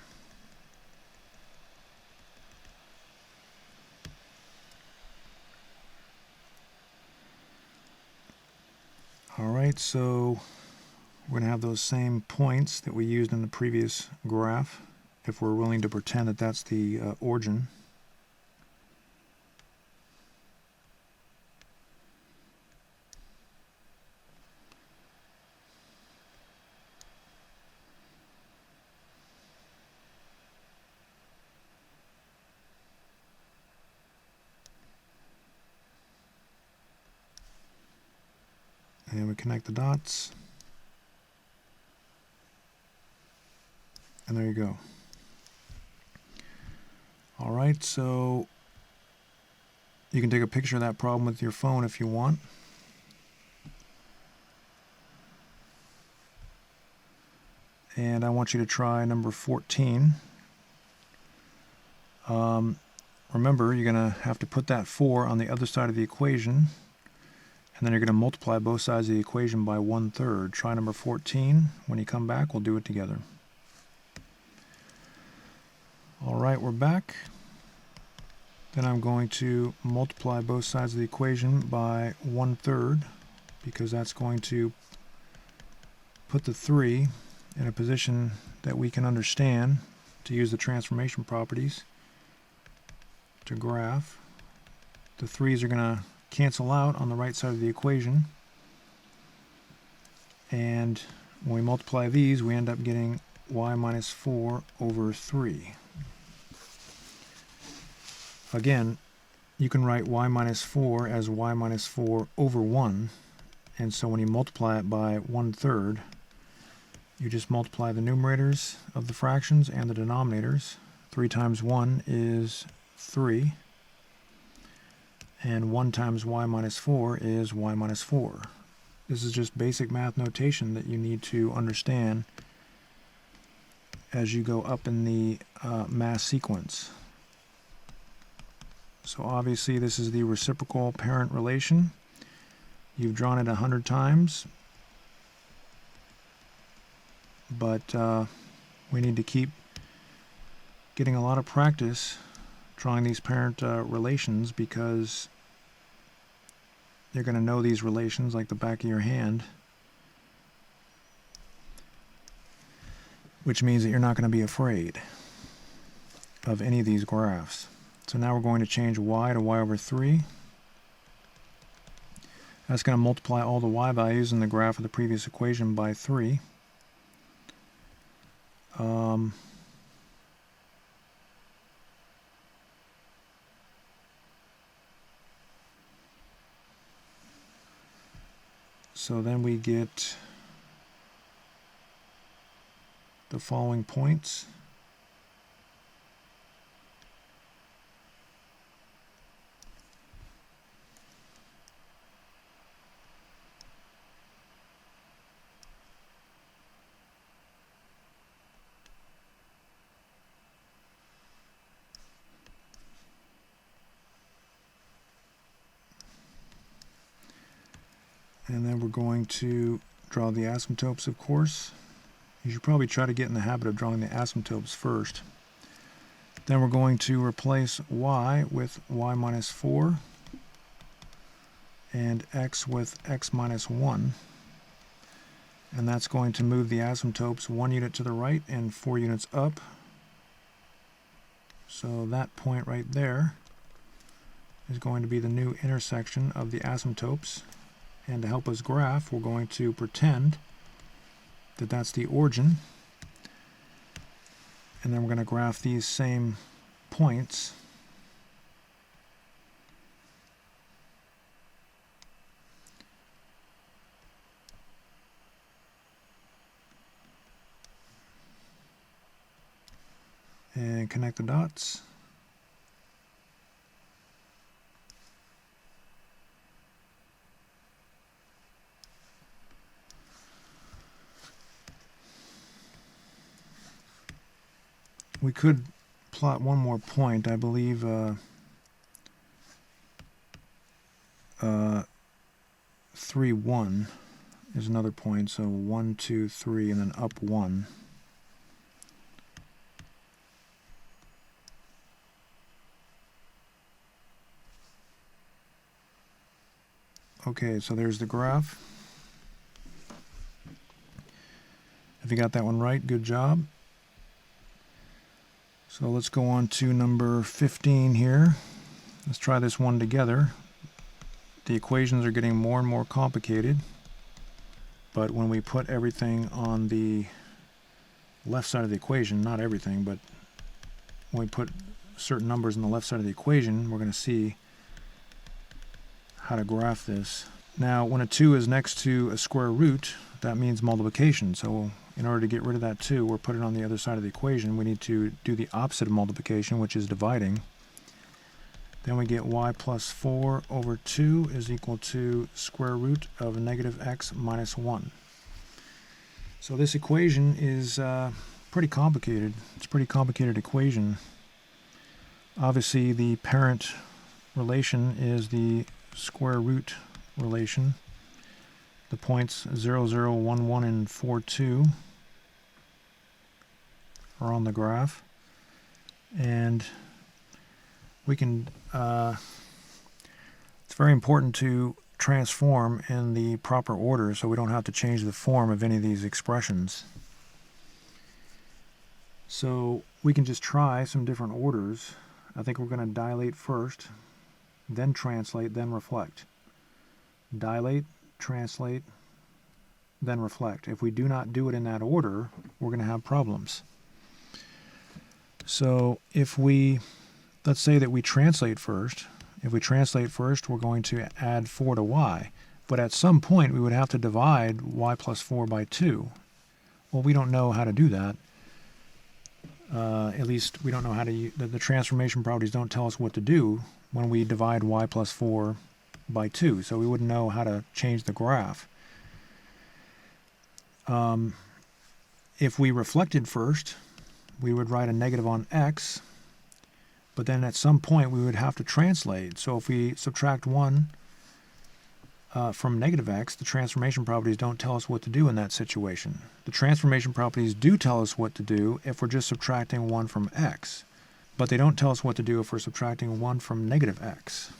Alright, so we're going to have those same points that we used in the previous graph, if we're willing to pretend that that's the origin. And we connect the dots. And there you go. Alright, so you can take a picture of that problem with your phone if you want. And I want you to try number 14. Remember, you're going to have to put that 4 on the other side of the equation. And then you're going to multiply both sides of the equation by 1/3. Try number 14. When you come back, we'll do it together. All right, we're back. Then I'm going to multiply both sides of the equation by 1/3 because that's going to put the 3 in a position that we can understand to use the transformation properties to graph. The 3's are going to cancel out on the right side of the equation, and when we multiply these we end up getting y minus 4 over 3. Again, you can write y minus 4 as y minus 4 over 1, and so when you multiply it by 1/3, you just multiply the numerators of the fractions and the denominators. 3 times 1 is 3. And 1 times y minus 4 is y minus 4. This is just basic math notation that you need to understand as you go up in the mass sequence. So obviously this is the reciprocal parent relation. You've drawn it 100 times, but we need to keep getting a lot of practice drawing these parent relations, because you're going to know these relations like the back of your hand, which means that you're not going to be afraid of any of these graphs. So now we're going to change y to y over 3. That's going to multiply all the y values in the graph of the previous equation by 3. So then we get the following points. And then we're going to draw the asymptotes, of course. You should probably try to get in the habit of drawing the asymptotes first. Then we're going to replace y with y minus 4 and x with x minus 1. And that's going to move the asymptotes 1 unit to the right and 4 units up. So that point right there is going to be the new intersection of the asymptotes. And to help us graph, we're going to pretend that that's the origin. And then we're going to graph these same points. And connect the dots. We could plot one more point. I believe 3, 1 is another point. So 1, 2, 3, and then up 1. Okay, so there's the graph. If you got that one right, good job. So let's go on to number 15 here. Let's try this one together. The equations are getting more and more complicated, but when we put everything on the left side of the equation, not everything, but when we put certain numbers on the left side of the equation, we're going to see how to graph this. Now, when a 2 is next to a square root, that means multiplication. So in order to get rid of that 2 or put it on the other side of the equation, we need to do the opposite of multiplication, which is dividing. Then we get y plus 4 over 2 is equal to square root of negative x minus 1. So this equation is pretty complicated. It's a pretty complicated equation. Obviously, the parent relation is the square root relation. The points 0, 0, 1, 1, and 4, 2 are on the graph. And we can, it's very important to transform in the proper order so we don't have to change the form of any of these expressions. So we can just try some different orders. I think we're going to dilate first, then translate, then reflect. Dilate, translate, then reflect. If we do not do it in that order, we're going to have problems. So if we, let's say that we translate first. If we translate first, we're going to add 4 to y. But at some point, we would have to divide y plus 4 by 2. Well, we don't know how to do that. At least we don't know how to use, the transformation properties don't tell us what to do when we divide y plus 4 by 2. So we wouldn't know how to change the graph. If we reflected first, we would write a negative on x, but then at some point we would have to translate. So if we subtract 1 from negative x, the transformation properties don't tell us what to do in that situation. The transformation properties do tell us what to do if we're just subtracting 1 from x, but they don't tell us what to do if we're subtracting 1 from negative x.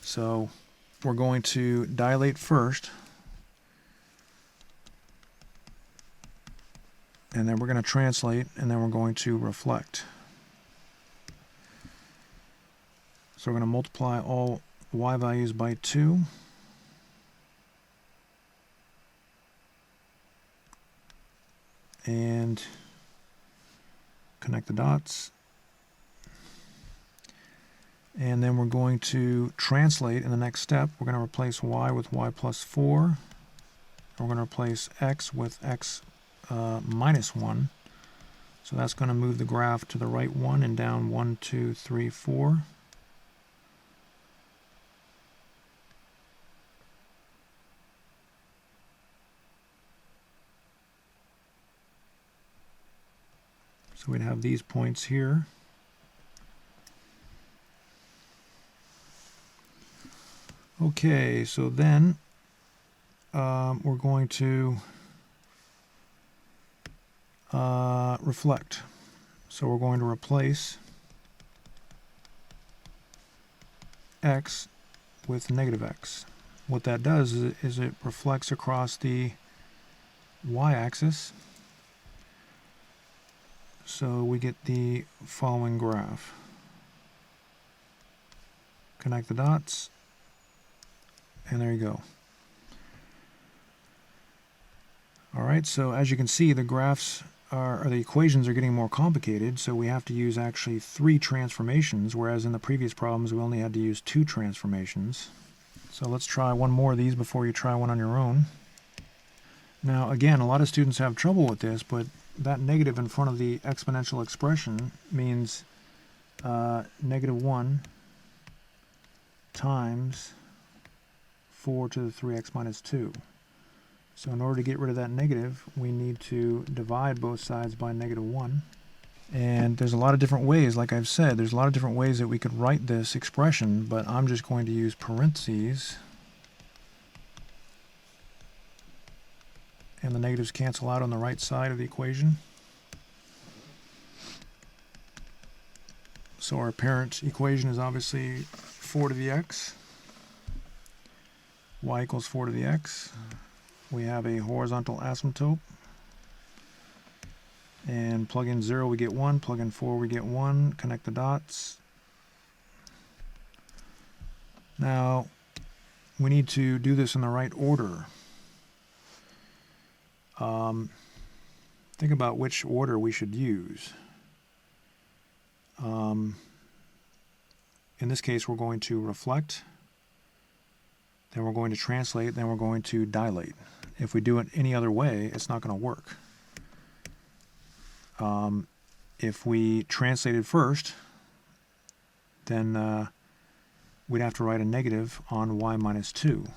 So we're going to dilate first, and then we're going to translate, and then we're going to reflect. So we're going to multiply all y values by 2. And connect the dots. And then we're going to translate in the next step. We're going to replace y with y plus 4. And we're going to replace x with x minus 1. So that's going to move the graph to the right 1 and down 1, 2, 3, 4. So we'd have these points here. Okay, so then we're going to reflect. So we're going to replace x with negative x. What that does is it reflects across the y-axis. So we get the following graph. Connect the dots, and there you go. All right, so as you can see, the graphs or the equations are getting more complicated, so we have to use actually 3 transformations, whereas in the previous problems we only had to use 2 transformations. So let's try one more of these before you try one on your own. Now again, a lot of students have trouble with this, but that negative in front of the exponential expression means negative 1 times 4 to the 3x minus 2. So in order to get rid of that negative, we need to divide both sides by negative 1. And there's a lot of different ways, like I've said, there's a lot of different ways that we could write this expression, but I'm just going to use parentheses. And the negatives cancel out on the right side of the equation. So our parent equation is obviously 4 to the x. Y equals 4 to the x. We have a horizontal asymptote. And plug in 0, we get 1. Plug in 4, we get 1. Connect the dots. Now, we need to do this in the right order. Think about which order we should use. In this case, we're going to reflect, then we're going to translate, then we're going to dilate. If we do it any other way, it's not going to work. If we translated first, then we'd have to write a negative on y minus 2.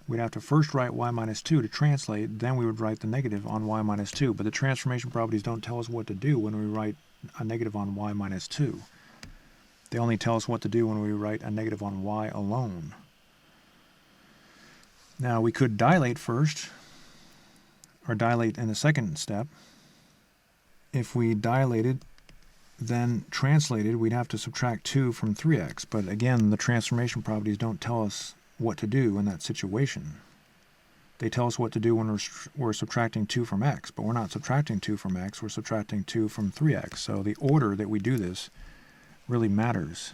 We'd have to first write y minus 2 to translate, then we would write the negative on y minus 2. But the transformation properties don't tell us what to do when we write a negative on y minus 2. They only tell us what to do when we write a negative on y alone. Now we could dilate first, or dilate in the second step. If we dilated, then translated, we'd have to subtract 2 from 3x. But again, the transformation properties don't tell us what to do in that situation. They tell us what to do when we're subtracting 2 from x, but we're not subtracting 2 from x, we're subtracting 2 from 3x. So the order that we do this really matters.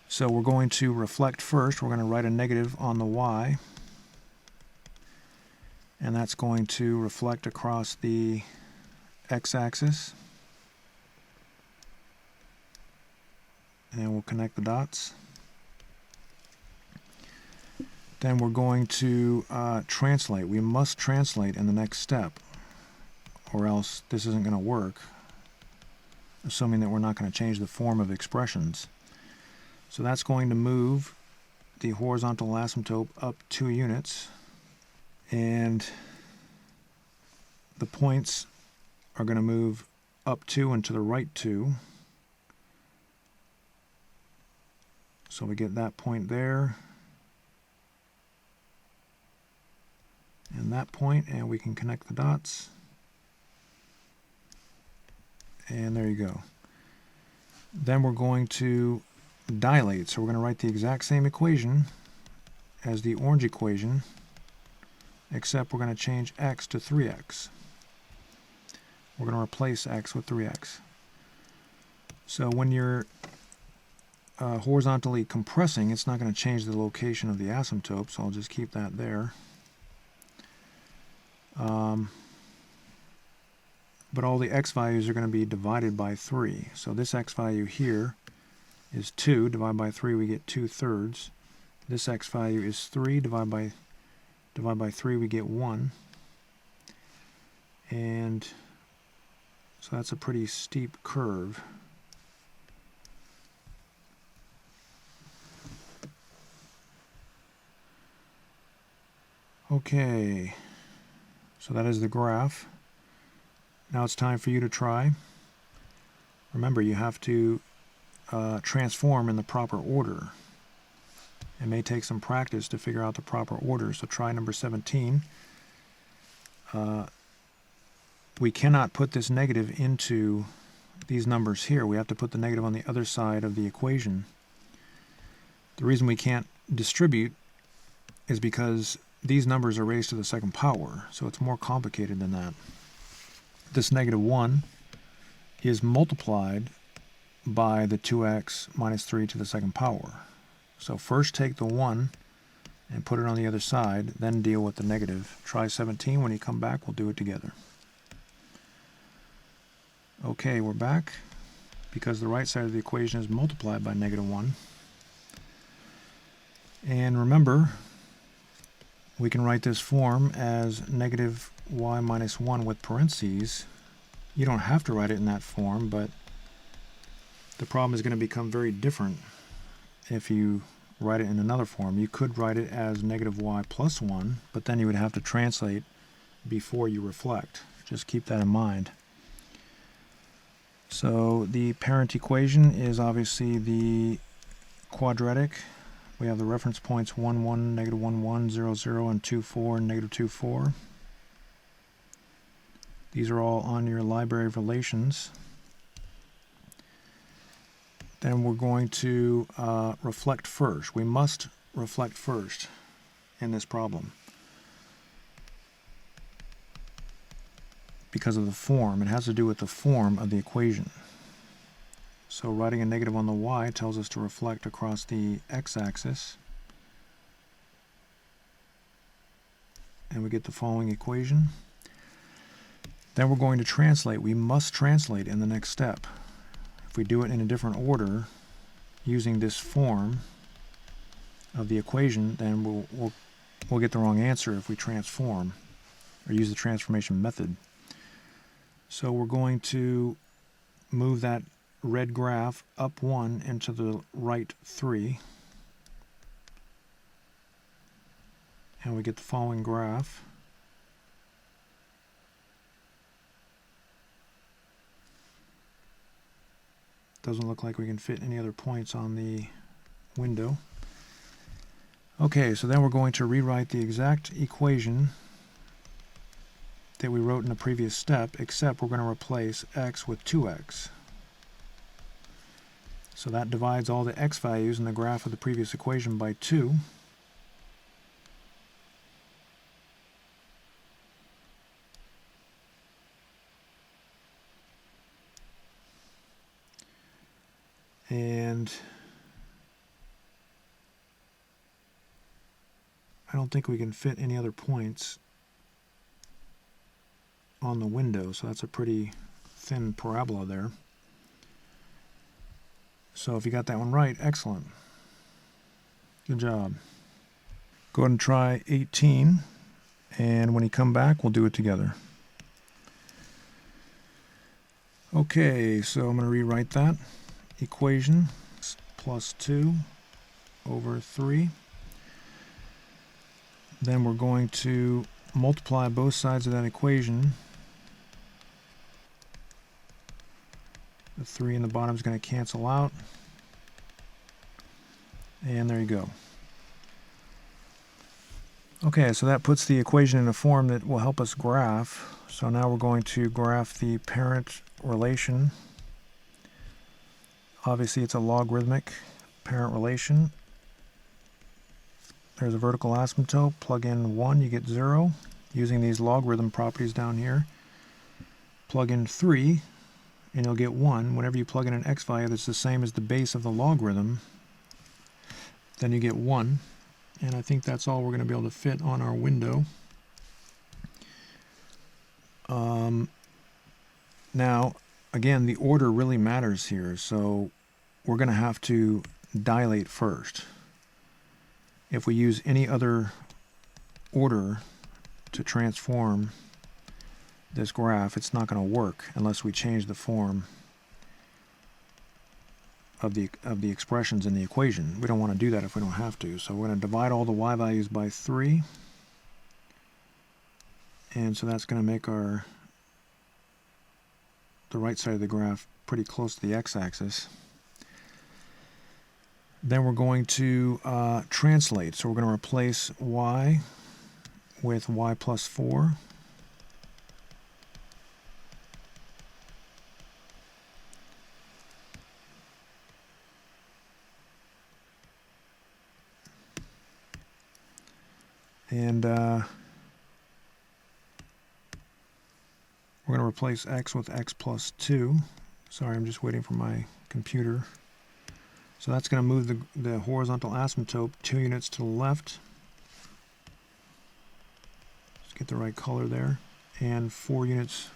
So we're going to reflect first. We're going to write a negative on the y, and that's going to reflect across the x-axis. And we'll connect the dots. Then we're going to translate. We must translate in the next step, or else this isn't going to work, assuming that we're not going to change the form of expressions. So that's going to move the horizontal asymptote up 2 units, and the points are going to move up 2 and to the right 2. So we get that point there, and that point, and we can connect the dots. And there you go. Then we're going to dilate. So we're going to write the exact same equation as the orange equation, except we're going to change x to 3x. We're going to replace x with 3x. So when you're horizontally compressing, it's not going to change the location of the asymptote, so I'll just keep that there. But all the x values are going to be divided by 3. So this x value here is 2. Divided by 3, we get 2/3. This x value is 3. Divided by 3, we get 1. And so that's a pretty steep curve. Okay, so that is the graph. Now it's time for you to try. Remember, you have to transform in the proper order. It may take some practice to figure out the proper order, so try number 17. We cannot put this negative into these numbers here. We have to put the negative on the other side of the equation. The reason we can't distribute is because these numbers are raised to the second power, so it's more complicated than that. This -1 is multiplied by the 2x minus 3 to the second power. So first take the 1 and put it on the other side, then deal with the negative. Try 17. When you come back, we'll do it together. Okay, we're back because the right side of the equation is multiplied by -1. And remember, we can write this form as -y minus 1 with parentheses. You don't have to write it in that form, but the problem is going to become very different if you write it in another form. You could write it as -y plus 1, but then you would have to translate before you reflect. Just keep that in mind. So the parent equation is obviously the quadratic. We have the reference points 1, 1, -1, 1, 0, 0, and 2, 4, and -2, 4. These are all on your library of relations. Then we're going to reflect first. We must reflect first in this problem because of the form. It has to do with the form of the equation. So writing a negative on the y tells us to reflect across the x-axis. And we get the following equation. Then we're going to translate. We must translate in the next step. If we do it in a different order, using this form of the equation, then we'll get the wrong answer if we transform or use the transformation method. So we're going to move that red graph up 1 and to the right 3. And we get the following graph. Doesn't look like we can fit any other points on the window. Okay, so then we're going to rewrite the exact equation that we wrote in the previous step, except we're going to replace x with 2x. So that divides all the x values in the graph of the previous equation by 2. And I don't think we can fit any other points on the window, so that's a pretty thin parabola there. So if you got that one right, excellent. Good job. Go ahead and try 18, and when you come back, we'll do it together. Okay, so I'm going to rewrite that equation. Plus 2 over 3. Then we're going to multiply both sides of that equation. The 3 in the bottom is going to cancel out. And there you go. Okay, so that puts the equation in a form that will help us graph. So now we're going to graph the parent relation. Obviously, it's a logarithmic parent relation. There's a vertical asymptote. Plug in 1, you get 0. Using these logarithm properties down here. Plug in 3, and you'll get 1. Whenever you plug in an x value that's the same as the base of the logarithm, then you get 1. And I think that's all we're going to be able to fit on our window. Now, again, the order really matters here, so we're going to have to dilate first. If we use any other order to transform this graph, it's not going to work unless we change the form of the expressions in the equation. We don't want to do that if we don't have to. So we're going to divide all the y values by 3. And so that's going to make the right side of the graph pretty close to the x-axis. Then we're going to translate. So we're going to replace y with y plus 4. And we're going to replace x with x plus 2. Sorry, I'm just waiting for my computer. So that's going to move the horizontal asymptote 2 units to the left. Let's get the right color there. And 4 units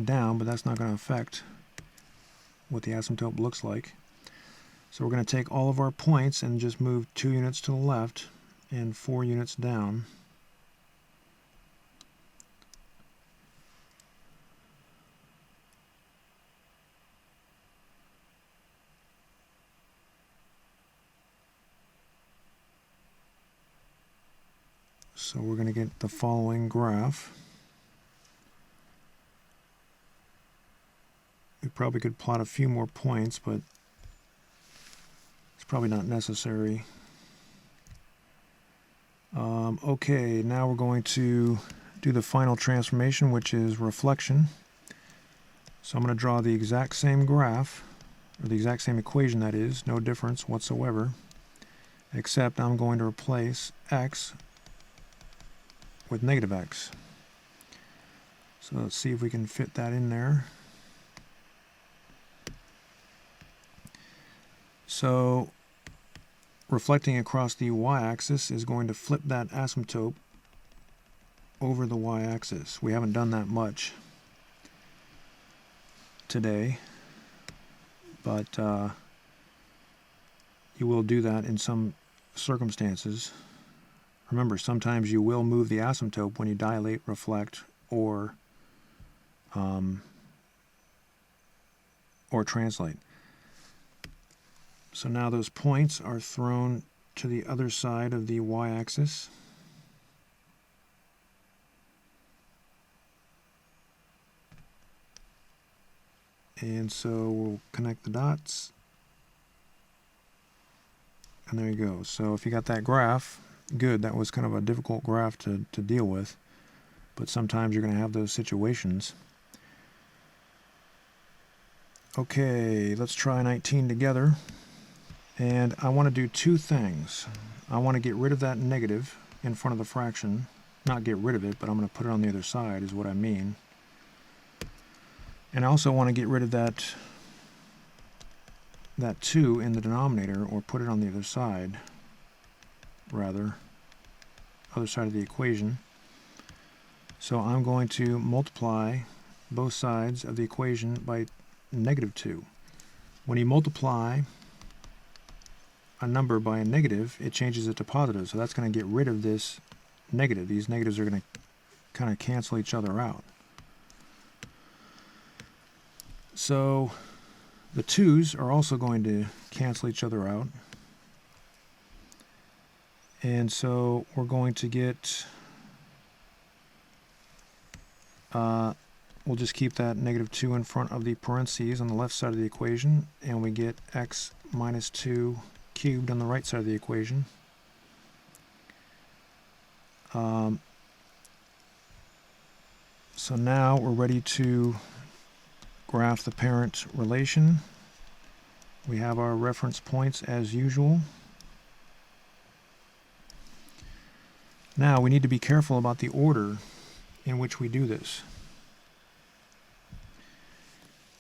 down, but that's not going to affect what the asymptote looks like. So we're going to take all of our points and just move 2 units to the left and 4 units down. So we're going to get the following graph. We probably could plot a few more points, but it's probably not necessary. Okay, now we're going to do the final transformation, which is reflection. So I'm going to draw the exact same graph, or the exact same equation, that is, no difference whatsoever, except I'm going to replace x with negative x. So let's see if we can fit that in there. So reflecting across the y-axis is going to flip that asymptote over the y-axis. We haven't done that much today, but you will do that in some circumstances. Remember, sometimes you will move the asymptote when you dilate, reflect, or translate. So now those points are thrown to the other side of the y-axis. And so we'll connect the dots. And there you go. So if you got that graph, good. That was kind of a difficult graph to deal with. But sometimes you're going to have those situations. Okay, let's try 19 together. And I want to do two things. I want to get rid of that negative in front of the fraction. Not get rid of it, but I'm going to put it on the other side is what I mean. And I also want to get rid of that 2 in the denominator, or put it on the other side, rather, other side of the equation. So I'm going to multiply both sides of the equation by -2. When you multiply a number by a negative, it changes it to positive, so that's going to get rid of this negative. These negatives are going to kind of cancel each other out. So the 2's are also going to cancel each other out. And so we're going to get, we'll just keep that -2 in front of the parentheses on the left side of the equation, and we get x minus 2 cubed on the right side of the equation. So now we're ready to graph the parent relation. We have our reference points as usual. Now we need to be careful about the order in which we do this.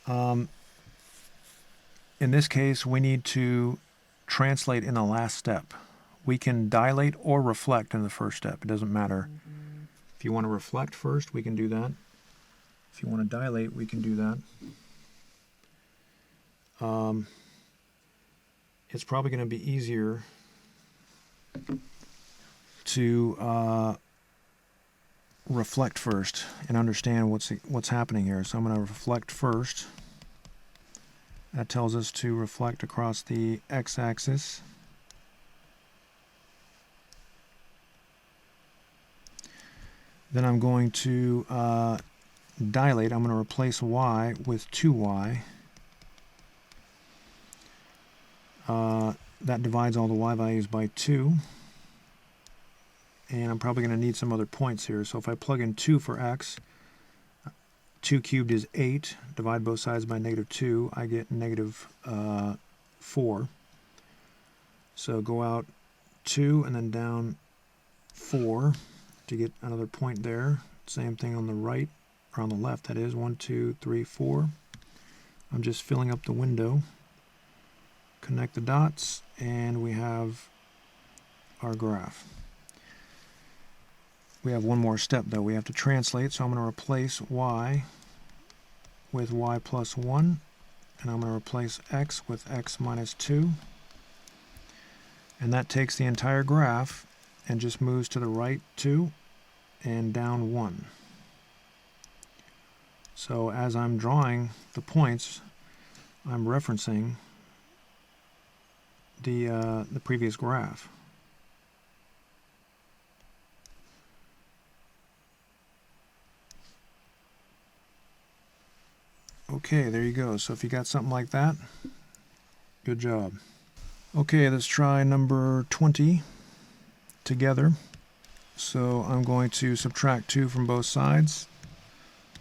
In this case, we need to translate in the last step. We can dilate or reflect in the first step. It doesn't matter. If you want to reflect first, we can do that. If you want to dilate, we can do that. It's probably going to be easier to reflect first and understand what's happening here. So I'm going to reflect first. That tells us to reflect across the x-axis. Then I'm going to dilate. I'm going to replace y with 2y. That divides all the y values by 2. And I'm probably going to need some other points here. So if I plug in 2 for x, 2 cubed is 8. Divide both sides by -2. I get -4. So go out 2 and then down 4 to get another point there. Same thing on the right, or on the left, that is. 1, 2, 3, 4. I'm just filling up the window. Connect the dots, and we have our graph. We have one more step, though. We have to translate, so I'm going to replace y with y plus 1, and I'm going to replace x with x minus 2. And that takes the entire graph and just moves to the right 2 and down 1. So as I'm drawing the points, I'm referencing the previous graph. Okay, there you go. So if you got something like that, good job. Okay, let's try number 20 together. So I'm going to subtract 2 from both sides.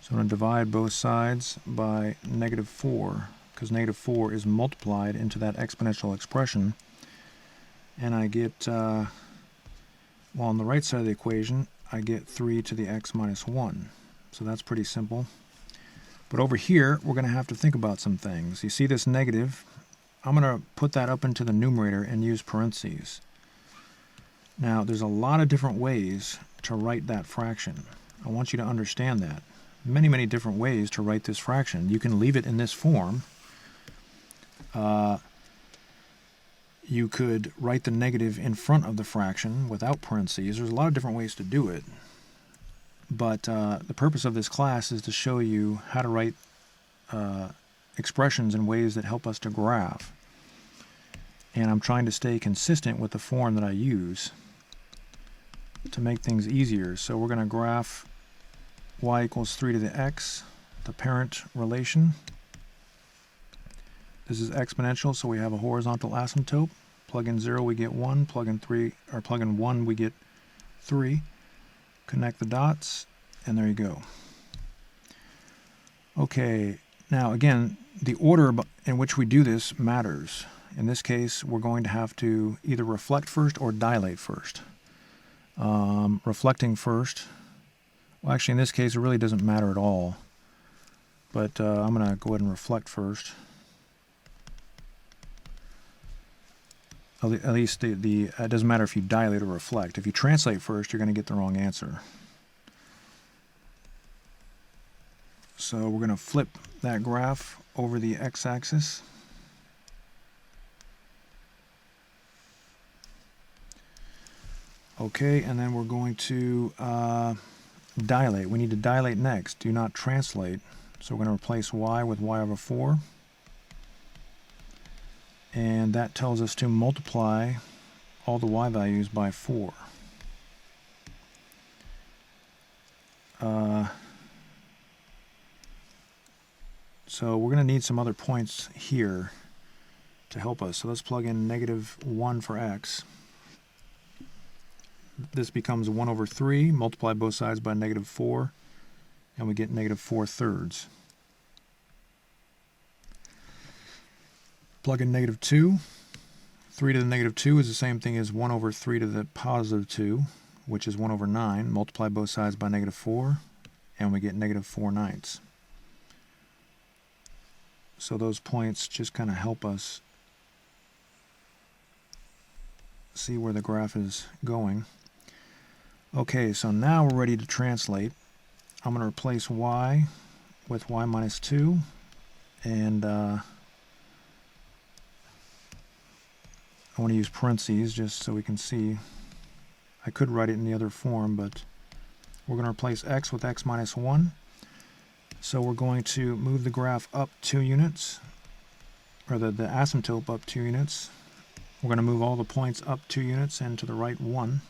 So I'm going to divide both sides by -4, because -4 is multiplied into that exponential expression. And I get, well, on the right side of the equation, I get 3 to the x minus 1. So that's pretty simple. But over here, we're going to have to think about some things. You see this negative? I'm going to put that up into the numerator and use parentheses. Now, there's a lot of different ways to write that fraction. I want you to understand that. Many, many different ways to write this fraction. You can leave it in this form. You could write the negative in front of the fraction without parentheses. There's a lot of different ways to do it. But the purpose of this class is to show you how to write expressions in ways that help us to graph. And I'm trying to stay consistent with the form that I use to make things easier. So we're going to graph y equals 3 to the x, the parent relation. This is exponential, so we have a horizontal asymptote, Plug in 0, we get 1. Plug in 3, or plug in 1, we get 3. Connect the dots, and there you go. Okay, now again, the order in which we do this matters. In this case, we're going to have to either reflect first or dilate first. Reflecting first, well, actually in this case it really doesn't matter at all, but I'm going to go ahead and reflect first. At least it doesn't matter if you dilate or reflect. If you translate first, you're going to get the wrong answer. So we're going to flip that graph over the x-axis. Okay, and then we're going to dilate. We need to dilate next. Do not translate. So we're going to replace y with y over 4. And that tells us to multiply all the y values by 4. So we're going to need some other points here to help us. So let's plug in -1 for x. This becomes 1 over 3, multiply both sides by -4, and we get -4/3. Plug in -2. 3 to the -2 is the same thing as 1 over 3 to the +2, which is 1 over 9. Multiply both sides by -4, and we get -4/9. So those points just kind of help us see where the graph is going. Okay, so now we're ready to translate. I'm going to replace y with y minus 2, and I want to use parentheses just so we can see. I could write it in the other form, but we're going to replace x with x minus 1. So we're going to move the graph up 2 units, or the asymptote up 2 units. We're going to move all the points up 2 units and to the right 1.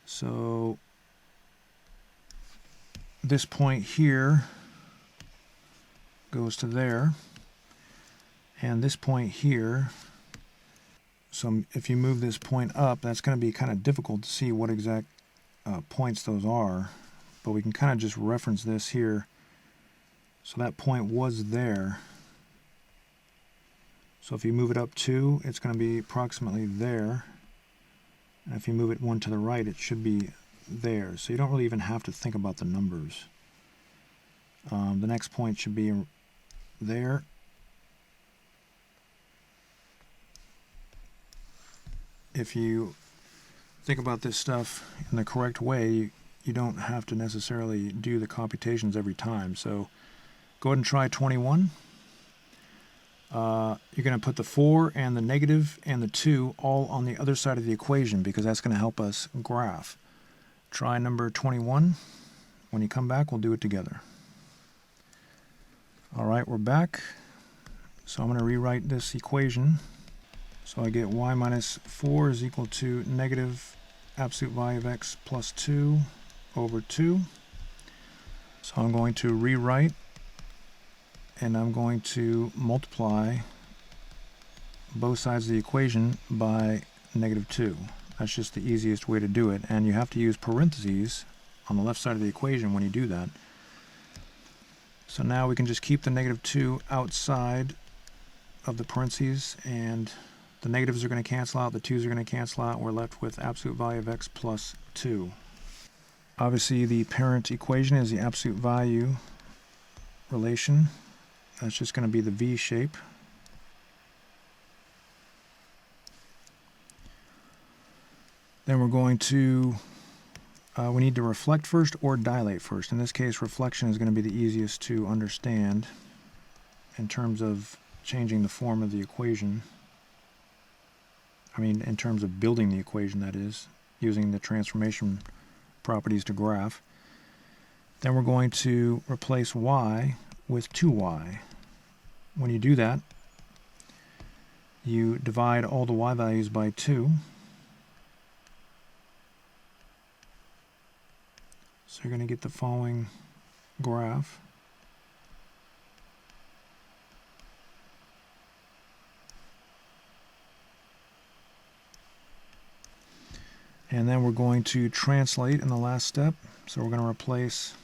So this point here goes to there, and this point here. So if you move this point up, that's going to be kind of difficult to see what exact points those are, but we can kind of just reference this here. So that point was there. So if you move it up 2, it's going to be approximately there. And if you move it 1 to the right, it should be there. So you don't really even have to think about the numbers. The next point should be there. If you think about this stuff in the correct way, you don't have to necessarily do the computations every time. So go ahead and try 21. You're going to put the 4 and the negative and the 2 all on the other side of the equation because that's going to help us graph. Try number 21. When you come back, we'll do it together. All right, we're back. So I'm going to rewrite this equation. So I get y minus 4 is equal to negative absolute value of x plus 2 over 2. So I'm going to rewrite, and I'm going to multiply both sides of the equation by -2. That's just the easiest way to do it, and you have to use parentheses on the left side of the equation when you do that. So now we can just keep the -2 outside of the parentheses, and the negatives are going to cancel out, the 2's are going to cancel out. We're left with absolute value of x plus 2. Obviously the parent equation is the absolute value relation. That's just going to be the V shape. Then we're going to, we need to reflect first or dilate first. In this case, reflection is going to be the easiest to understand in terms of changing the form of the equation. I mean, in terms of building the equation, that is, using the transformation properties to graph. Then we're going to replace y with 2y. When you do that, you divide all the y values by 2. So you're going to get the following graph. And then we're going to translate in the last step. So we're going to replace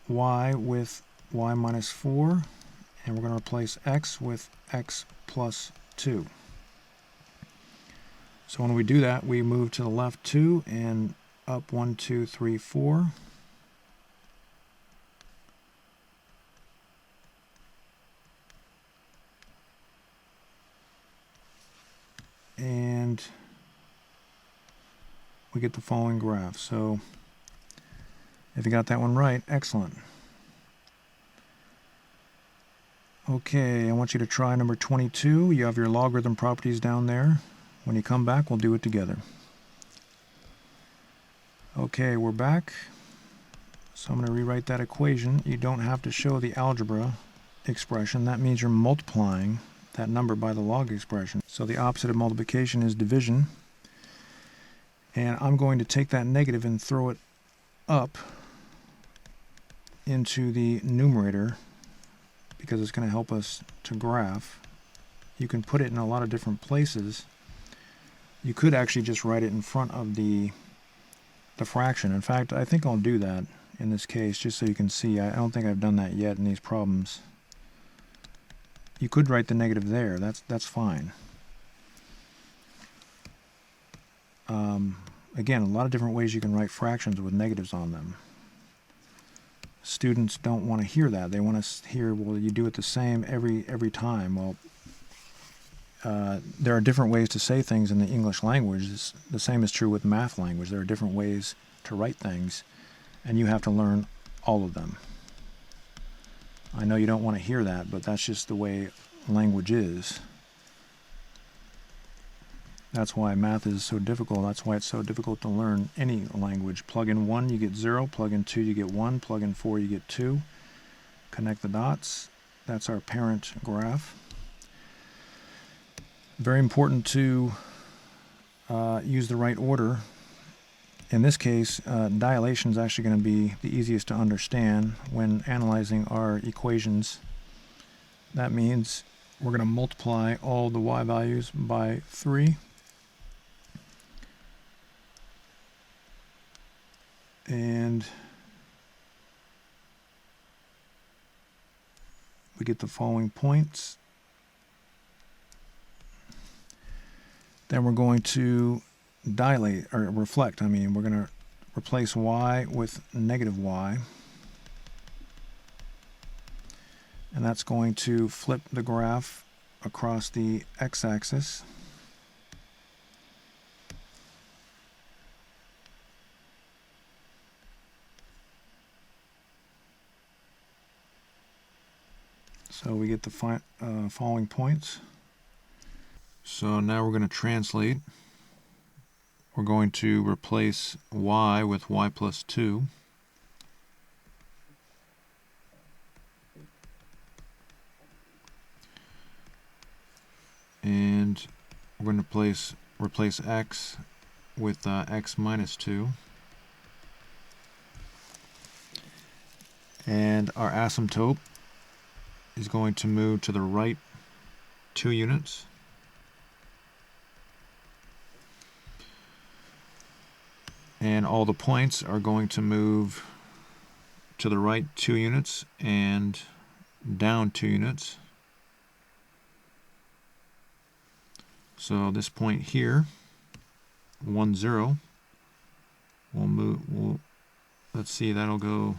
y with y minus 4, and we're going to replace x with x plus 2. So when we do that, we move to the left 2 and up 1, 2, 3, 4. And we get the following graph. So if you got that one right, excellent. Okay, I want you to try number 22. You have your logarithm properties down there. When you come back, we'll do it together. Okay, we're back. So I'm going to rewrite that equation. You don't have to show the algebra expression. That means you're multiplying that number by the log expression. So the opposite of multiplication is division. And I'm going to take that negative and throw it up into the numerator because it's going to help us to graph. You can put it in a lot of different places. You could actually just write it in front of the fraction. In fact, I think I'll do that in this case just so you can see. I don't think I've done that yet in these problems. You could write the negative there. That's fine. Again, a lot of different ways you can write fractions with negatives on them. Students don't want to hear that. They want to hear, well, you do it the same every time. Well, there are different ways to say things in the English language. The same is true with math language. There are different ways to write things, and you have to learn all of them. I know you don't want to hear that, but that's just the way language is. That's why math is so difficult. That's why it's so difficult to learn any language. Plug in 1, you get 0. Plug in 2, you get 1. Plug in 4, you get 2. Connect the dots. That's our parent graph. Very important to use the right order. In this case, dilation is actually going to be the easiest to understand when analyzing our equations. That means we're going to multiply all the y values by 3. And we get the following points. Then we're going to dilate, or reflect, we're going to replace y with negative y. And that's going to flip the graph across the x-axis. So we get the following points. So now we're going to translate. We're going to replace y with y plus 2. And we're going to replace x with x minus 2. And our asymptote is going to move to the right 2 units. And all the points are going to move to the right 2 units and down 2 units. So this point here, 1, 0, we'll move, let's see, that'll go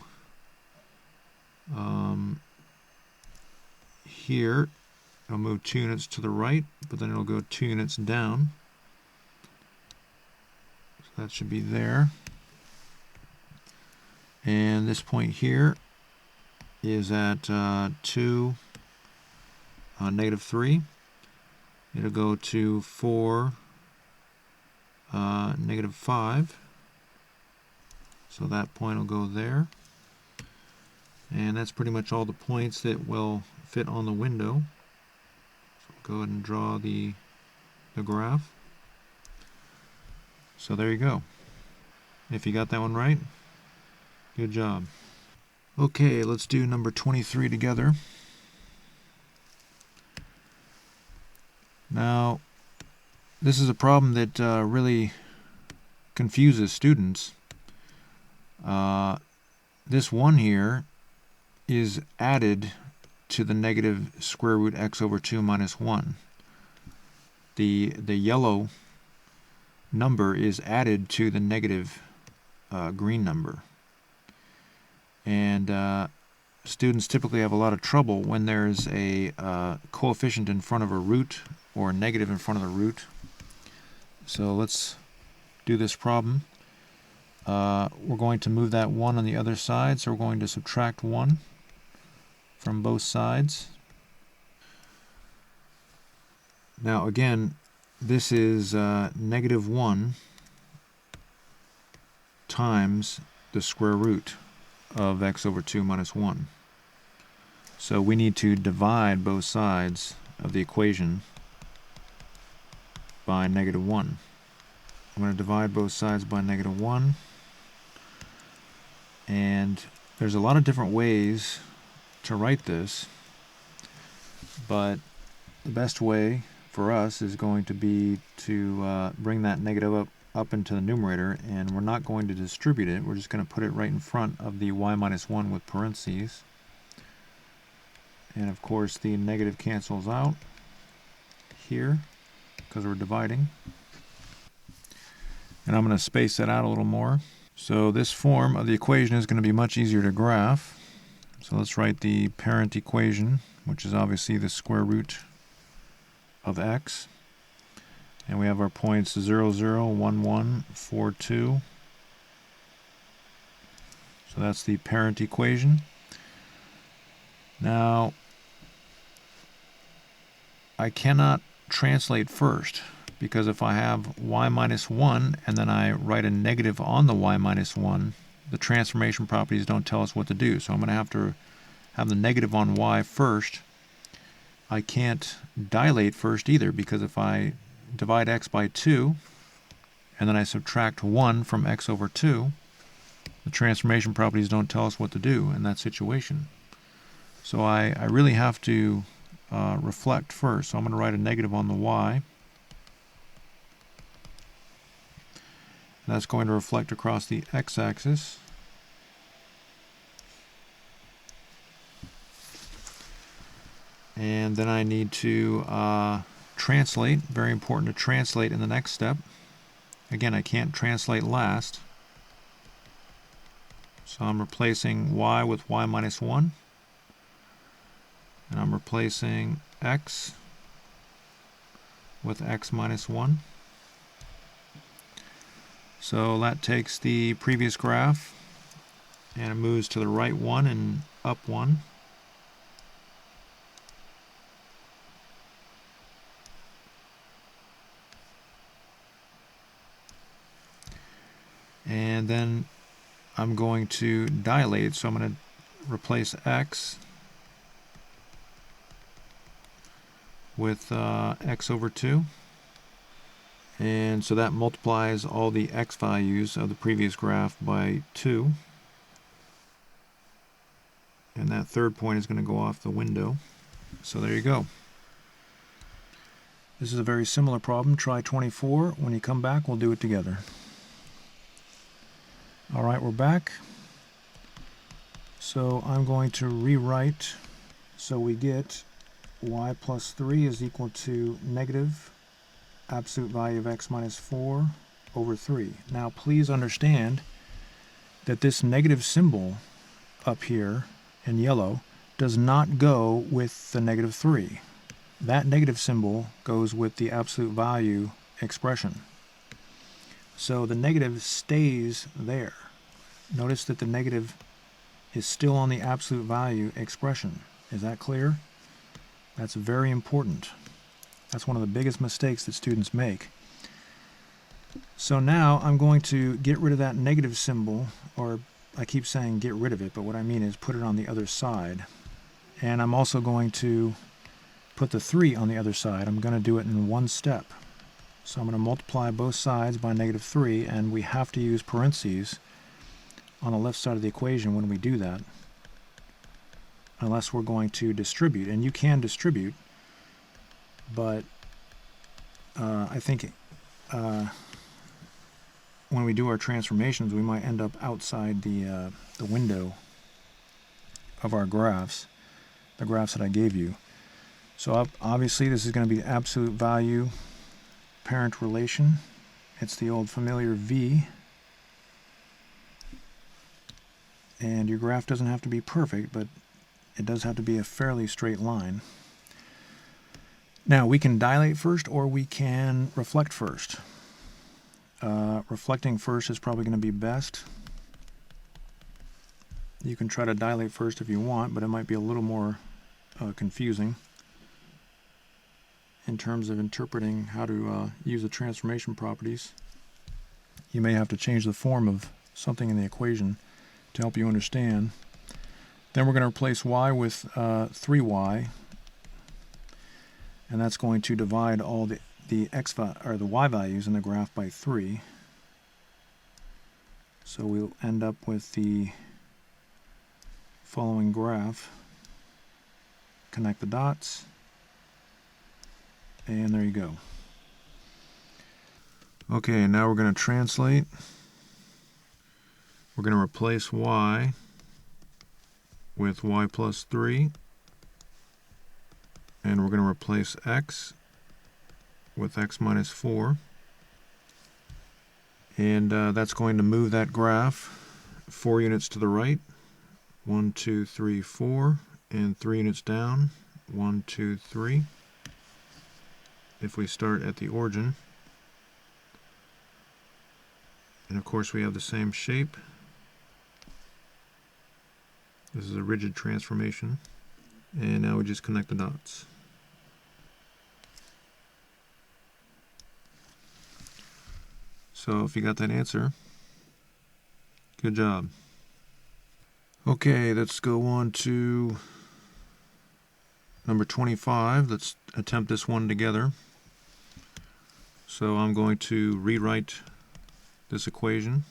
here. It'll move 2 units to the right, but then it'll go 2 units down. So that should be there. And this point here is at 2, negative 3. It'll go to 4, negative 5. So that point will go there. And that's pretty much all the points that will fit on the window. So go ahead and draw the graph. So there you go. If you got that one right, good job. Okay, let's do number 23 together. Now, this is a problem that really confuses students. This 1 here is added to the negative square root x over 2 minus 1. The yellow number is added to the negative green number. And students typically have a lot of trouble when there's a coefficient in front of a root or a negative in front of the root. So let's do this problem. We're going to move that 1 on the other side, so we're going to subtract 1 from both sides. Now again, this is negative 1 times the square root of x over 2 minus 1. So we need to divide both sides of the equation by negative 1. I'm going to divide both sides by negative 1. And there's a lot of different ways to write this, but the best way for us is going to be to bring that negative up into the numerator, and we're not going to distribute it. We're just going to put it right in front of the y minus 1 with parentheses. And of course the negative cancels out here because we're dividing. And I'm going to space that out a little more. So this form of the equation is going to be much easier to graph. So let's write the parent equation, which is obviously the square root of x. And we have our points 0, 0, 1, 1, 4, 2. So that's the parent equation. Now, I cannot translate first, because if I have y minus 1 and then I write a negative on the y minus 1, the transformation properties don't tell us what to do. So I'm going to have the negative on y first. I can't dilate first either, because if I divide x by 2 and then I subtract 1 from x over 2, the transformation properties don't tell us what to do in that situation. So I really have to reflect first. So I'm going to write a negative on the y. That's going to reflect across the x-axis. And then I need to translate. Very important to translate in the next step. Again, I can't translate last. So I'm replacing y with y minus 1. And I'm replacing x with x minus 1. So that takes the previous graph and it moves to the right 1 and up 1. And then I'm going to dilate, so I'm going to replace x with x over 2. And so that multiplies all the x values of the previous graph by 2. And that third point is going to go off the window. So there you go. This is a very similar problem. Try 24. When you come back, we'll do it together. All right, we're back. So I'm going to rewrite. So we get y plus 3 is equal to negative absolute value of x minus 4 over 3. Now please understand that this negative symbol up here in yellow does not go with the negative 3. That negative symbol goes with the absolute value expression. So the negative stays there. Notice that the negative is still on the absolute value expression. Is that clear? That's very important. That's one of the biggest mistakes that students make. So now I'm going to get rid of that negative symbol, or I keep saying get rid of it, but what I mean is put it on the other side. And I'm also going to put the 3 on the other side. I'm going to do it in one step. So I'm going to multiply both sides by negative 3, and we have to use parentheses on the left side of the equation when we do that, unless we're going to distribute. And you can distribute, but I think when we do our transformations, we might end up outside the window of our graphs, the graphs that I gave you. So obviously this is going to be the absolute value parent relation. It's the old familiar V. And your graph doesn't have to be perfect, but it does have to be a fairly straight line. Now we can dilate first or we can reflect first. Reflecting first is probably going to be best. You can try to dilate first if you want, but it might be a little more confusing in terms of interpreting how to use the transformation properties. You may have to change the form of something in the equation to help you understand. Then we're going to replace y with 3y, and that's going to divide all the y values in the graph by 3. So we'll end up with the following graph. Connect the dots, and there you go. Okay, now we're going to translate. We're going to replace y with y plus 3, and we're going to replace x with x minus 4, and that's going to move that graph 4 units to the right, 1, 2, 3, 4, and 3 units down, 1, 2, 3. If we start at the origin, and of course we have the same shape. This is a rigid transformation, and now we just connect the dots. So if you got that answer, good job. Okay, let's go on to number 25. Let's attempt this one together. So I'm going to rewrite this equation.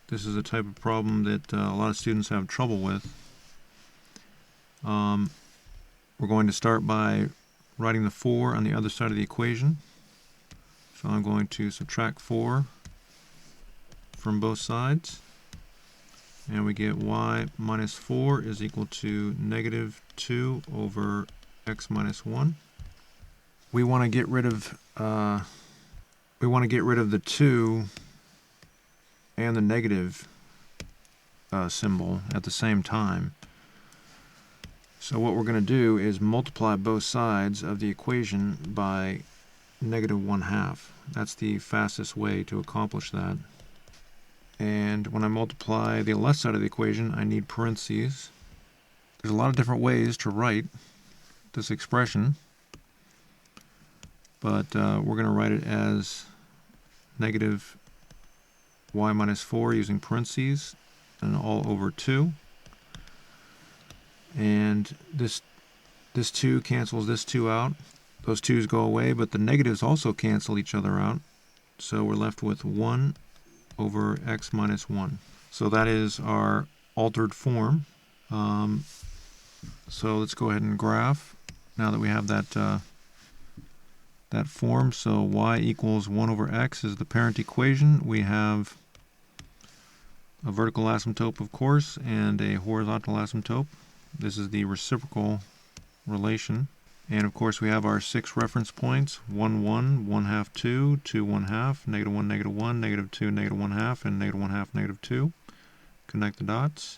This is a type of problem that a lot of students have trouble with. We're going to start by writing the 4 on the other side of the equation. So I'm going to subtract 4 from both sides, and we get y minus 4 is equal to negative 2 over x minus 1. We want to get rid of the 2 and the negative symbol at the same time. So what we're going to do is multiply both sides of the equation by negative 1/2. That's the fastest way to accomplish that. And when I multiply the left side of the equation, I need parentheses. There's a lot of different ways to write this expression, but we're going to write it as negative y minus 4 using parentheses and all over 2. And this 2 cancels this 2 out. Those 2's go away, but the negatives also cancel each other out. So we're left with 1 over x minus 1. So that is our altered form. So let's go ahead and graph now that we have that form. So y equals 1 over x is the parent equation. We have a vertical asymptote, of course, and a horizontal asymptote. This is the reciprocal relation. And of course we have our 6 reference points, 1, 1, 1/2, 2, 2, 1/2, negative 1, negative 1, negative 2, negative 1/2, and negative 1/2, negative 2. Connect the dots.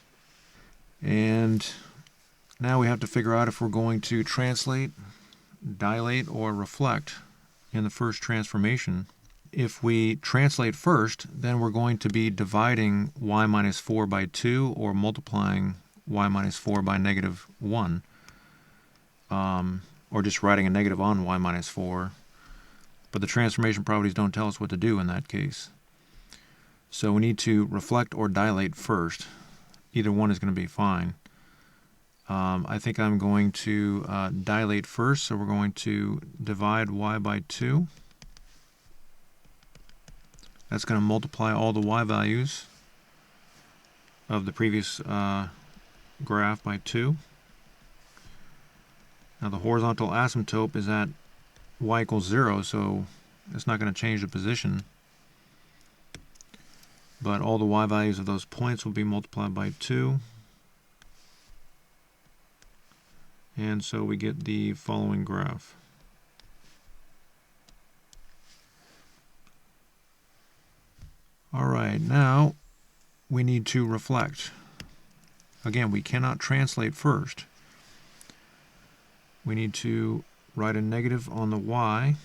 And now we have to figure out if we're going to translate, dilate, or reflect in the first transformation. If we translate first, then we're going to be dividing y minus 4 by 2 or multiplying y minus 4 by negative 1. Or just writing a negative on y minus 4. But the transformation properties don't tell us what to do in that case. So we need to reflect or dilate first. Either one is going to be fine. I think I'm going to dilate first, so we're going to divide y by 2. That's going to multiply all the y values of the previous graph by 2. Now the horizontal asymptote is at y equals 0, so it's not going to change the position. But all the y values of those points will be multiplied by 2. And so we get the following graph. All right, now we need to reflect. Again, we cannot translate first. We need to write a negative on the y,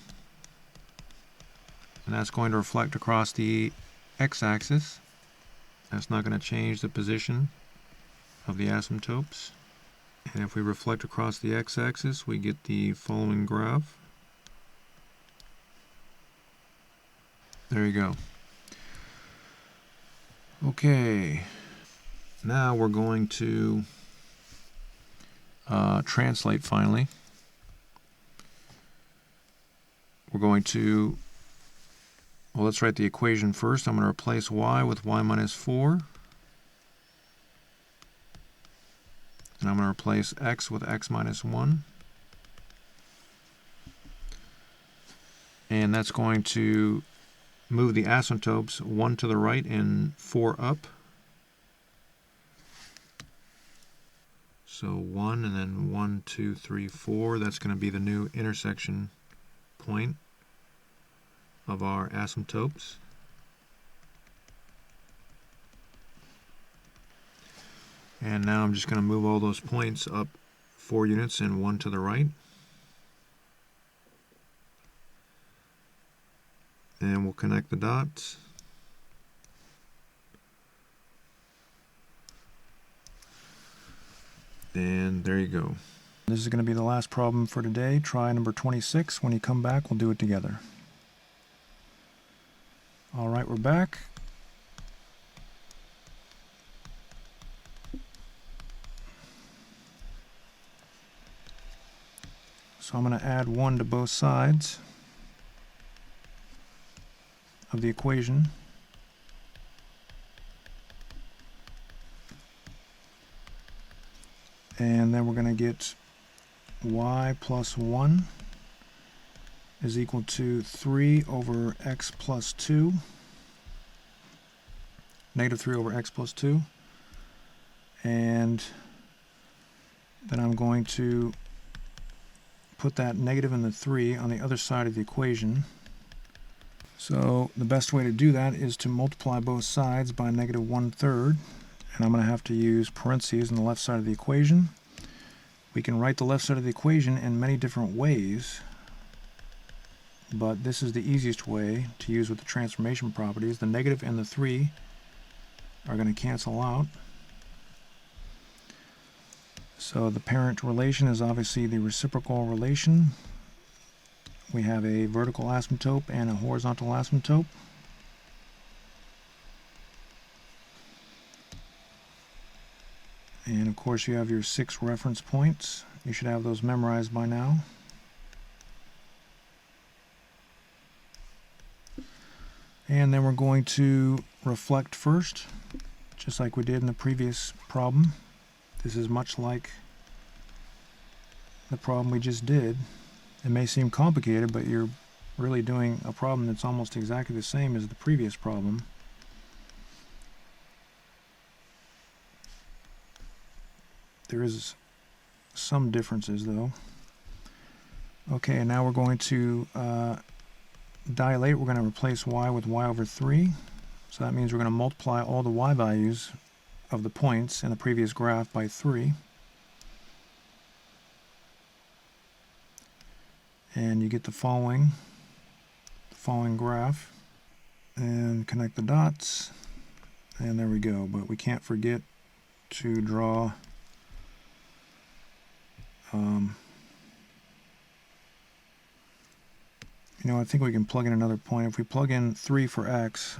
and that's going to reflect across the x-axis. That's not going to change the position of the asymptotes. And if we reflect across the x-axis, we get the following graph. There you go. Okay, now we're going to translate finally. We're going to, well, let's write the equation first. I'm going to replace y with y minus 4. And I'm going to replace x with x minus 1. And that's going to move the asymptotes 1 to the right and 4 up. So 1 and then 1, 2, 3, 4. That's going to be the new intersection point of our asymptotes. And now I'm just going to move all those points up 4 units and 1 to the right. And we'll connect the dots. And there you go. This is going to be the last problem for today. Try number 26. When you come back, we'll do it together. All right, we're back. So I'm going to add 1 to both sides of the equation. And then we're going to get y plus 1 is equal to 3 over x plus 2. Negative 3 over x plus 2. And then I'm going to put that negative and the 3 on the other side of the equation. So the best way to do that is to multiply both sides by negative 1/3. And I'm going to have to use parentheses on the left side of the equation. We can write the left side of the equation in many different ways, but this is the easiest way to use with the transformation properties. The negative and the 3 are going to cancel out. So the parent relation is obviously the reciprocal relation. We have a vertical asymptote and a horizontal asymptote. And of course you have your 6 reference points. You should have those memorized by now. And then we're going to reflect first, just like we did in the previous problem. This is much like the problem we just did. It may seem complicated, but you're really doing a problem that's almost exactly the same as the previous problem. There is some differences though. Okay, and now we're going to dilate. We're going to replace y with y over 3. So that means we're going to multiply all the y values of the points in the previous graph by 3. And you get the following graph. And connect the dots. And there we go. But we can't forget to draw you know, I think we can plug in another point. If we plug in 3 for x,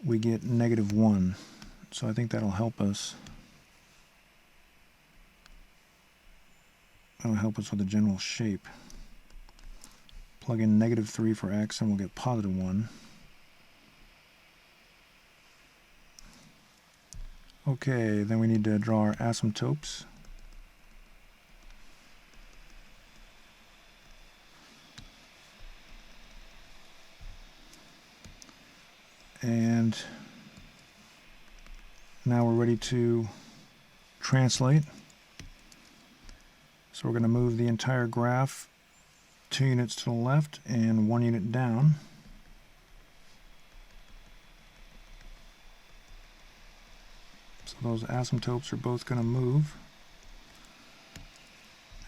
we get negative 1. So I think that'll help us. That'll help us with the general shape. Plug in negative 3 for x and we'll get positive 1. Okay, then we need to draw our asymptotes. And now we're ready to translate. So we're going to move the entire graph 2 units to the left and 1 unit down. So those asymptotes are both going to move.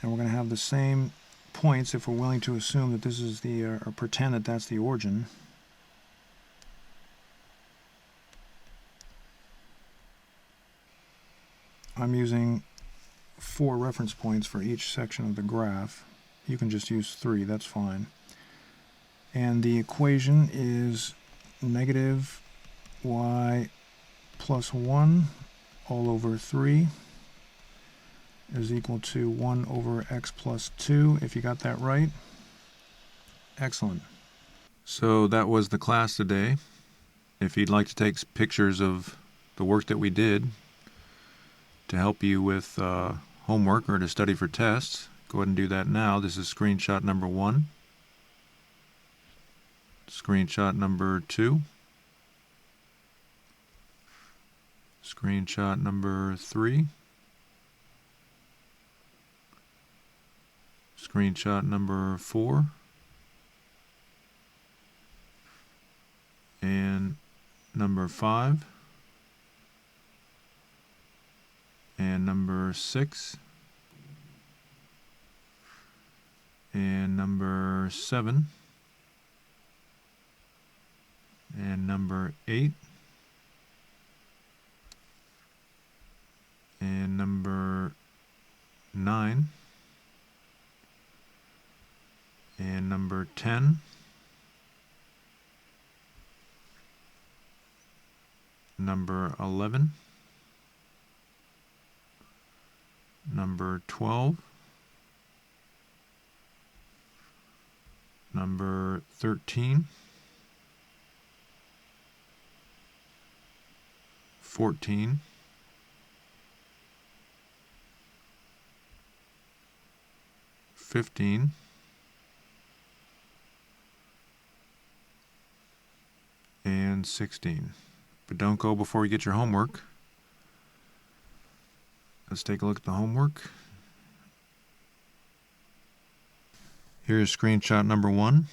And we're going to have the same points if we're willing to assume that this is the, or pretend that that's the origin. I'm using 4 reference points for each section of the graph. You can just use 3, that's fine. And the equation is negative y plus 1 all over 3 is equal to 1 over x plus 2, if you got that right. Excellent. So that was the class today. If you'd like to take pictures of the work that we did to help you with homework or to study for tests, go ahead and do that now. This is screenshot number 1, screenshot number 2, screenshot number 3, screenshot number 4, and number 5, and number 6, and number 7, and number 8, and number 9, and number 10, number 11, number 12, number 13, 14, 15, and 16. But don't go before you get your homework. Let's take a look at the homework. Here's screenshot number 1.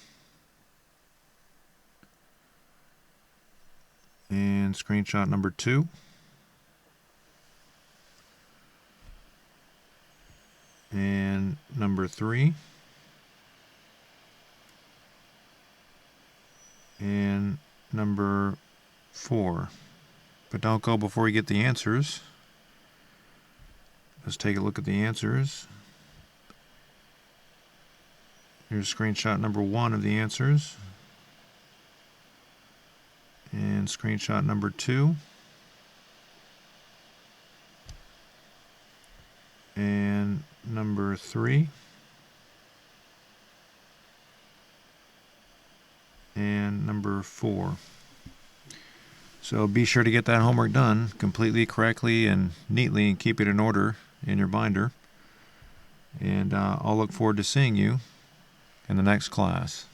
And screenshot number 2. And number 3. And number 4. But don't go before you get the answers. Let's take a look at the answers. Here's screenshot number 1 of the answers. And screenshot number 2. And number 3. And number 4. So be sure to get that homework done completely, correctly, and neatly, and keep it in order in your binder. And I'll look forward to seeing you in the next class.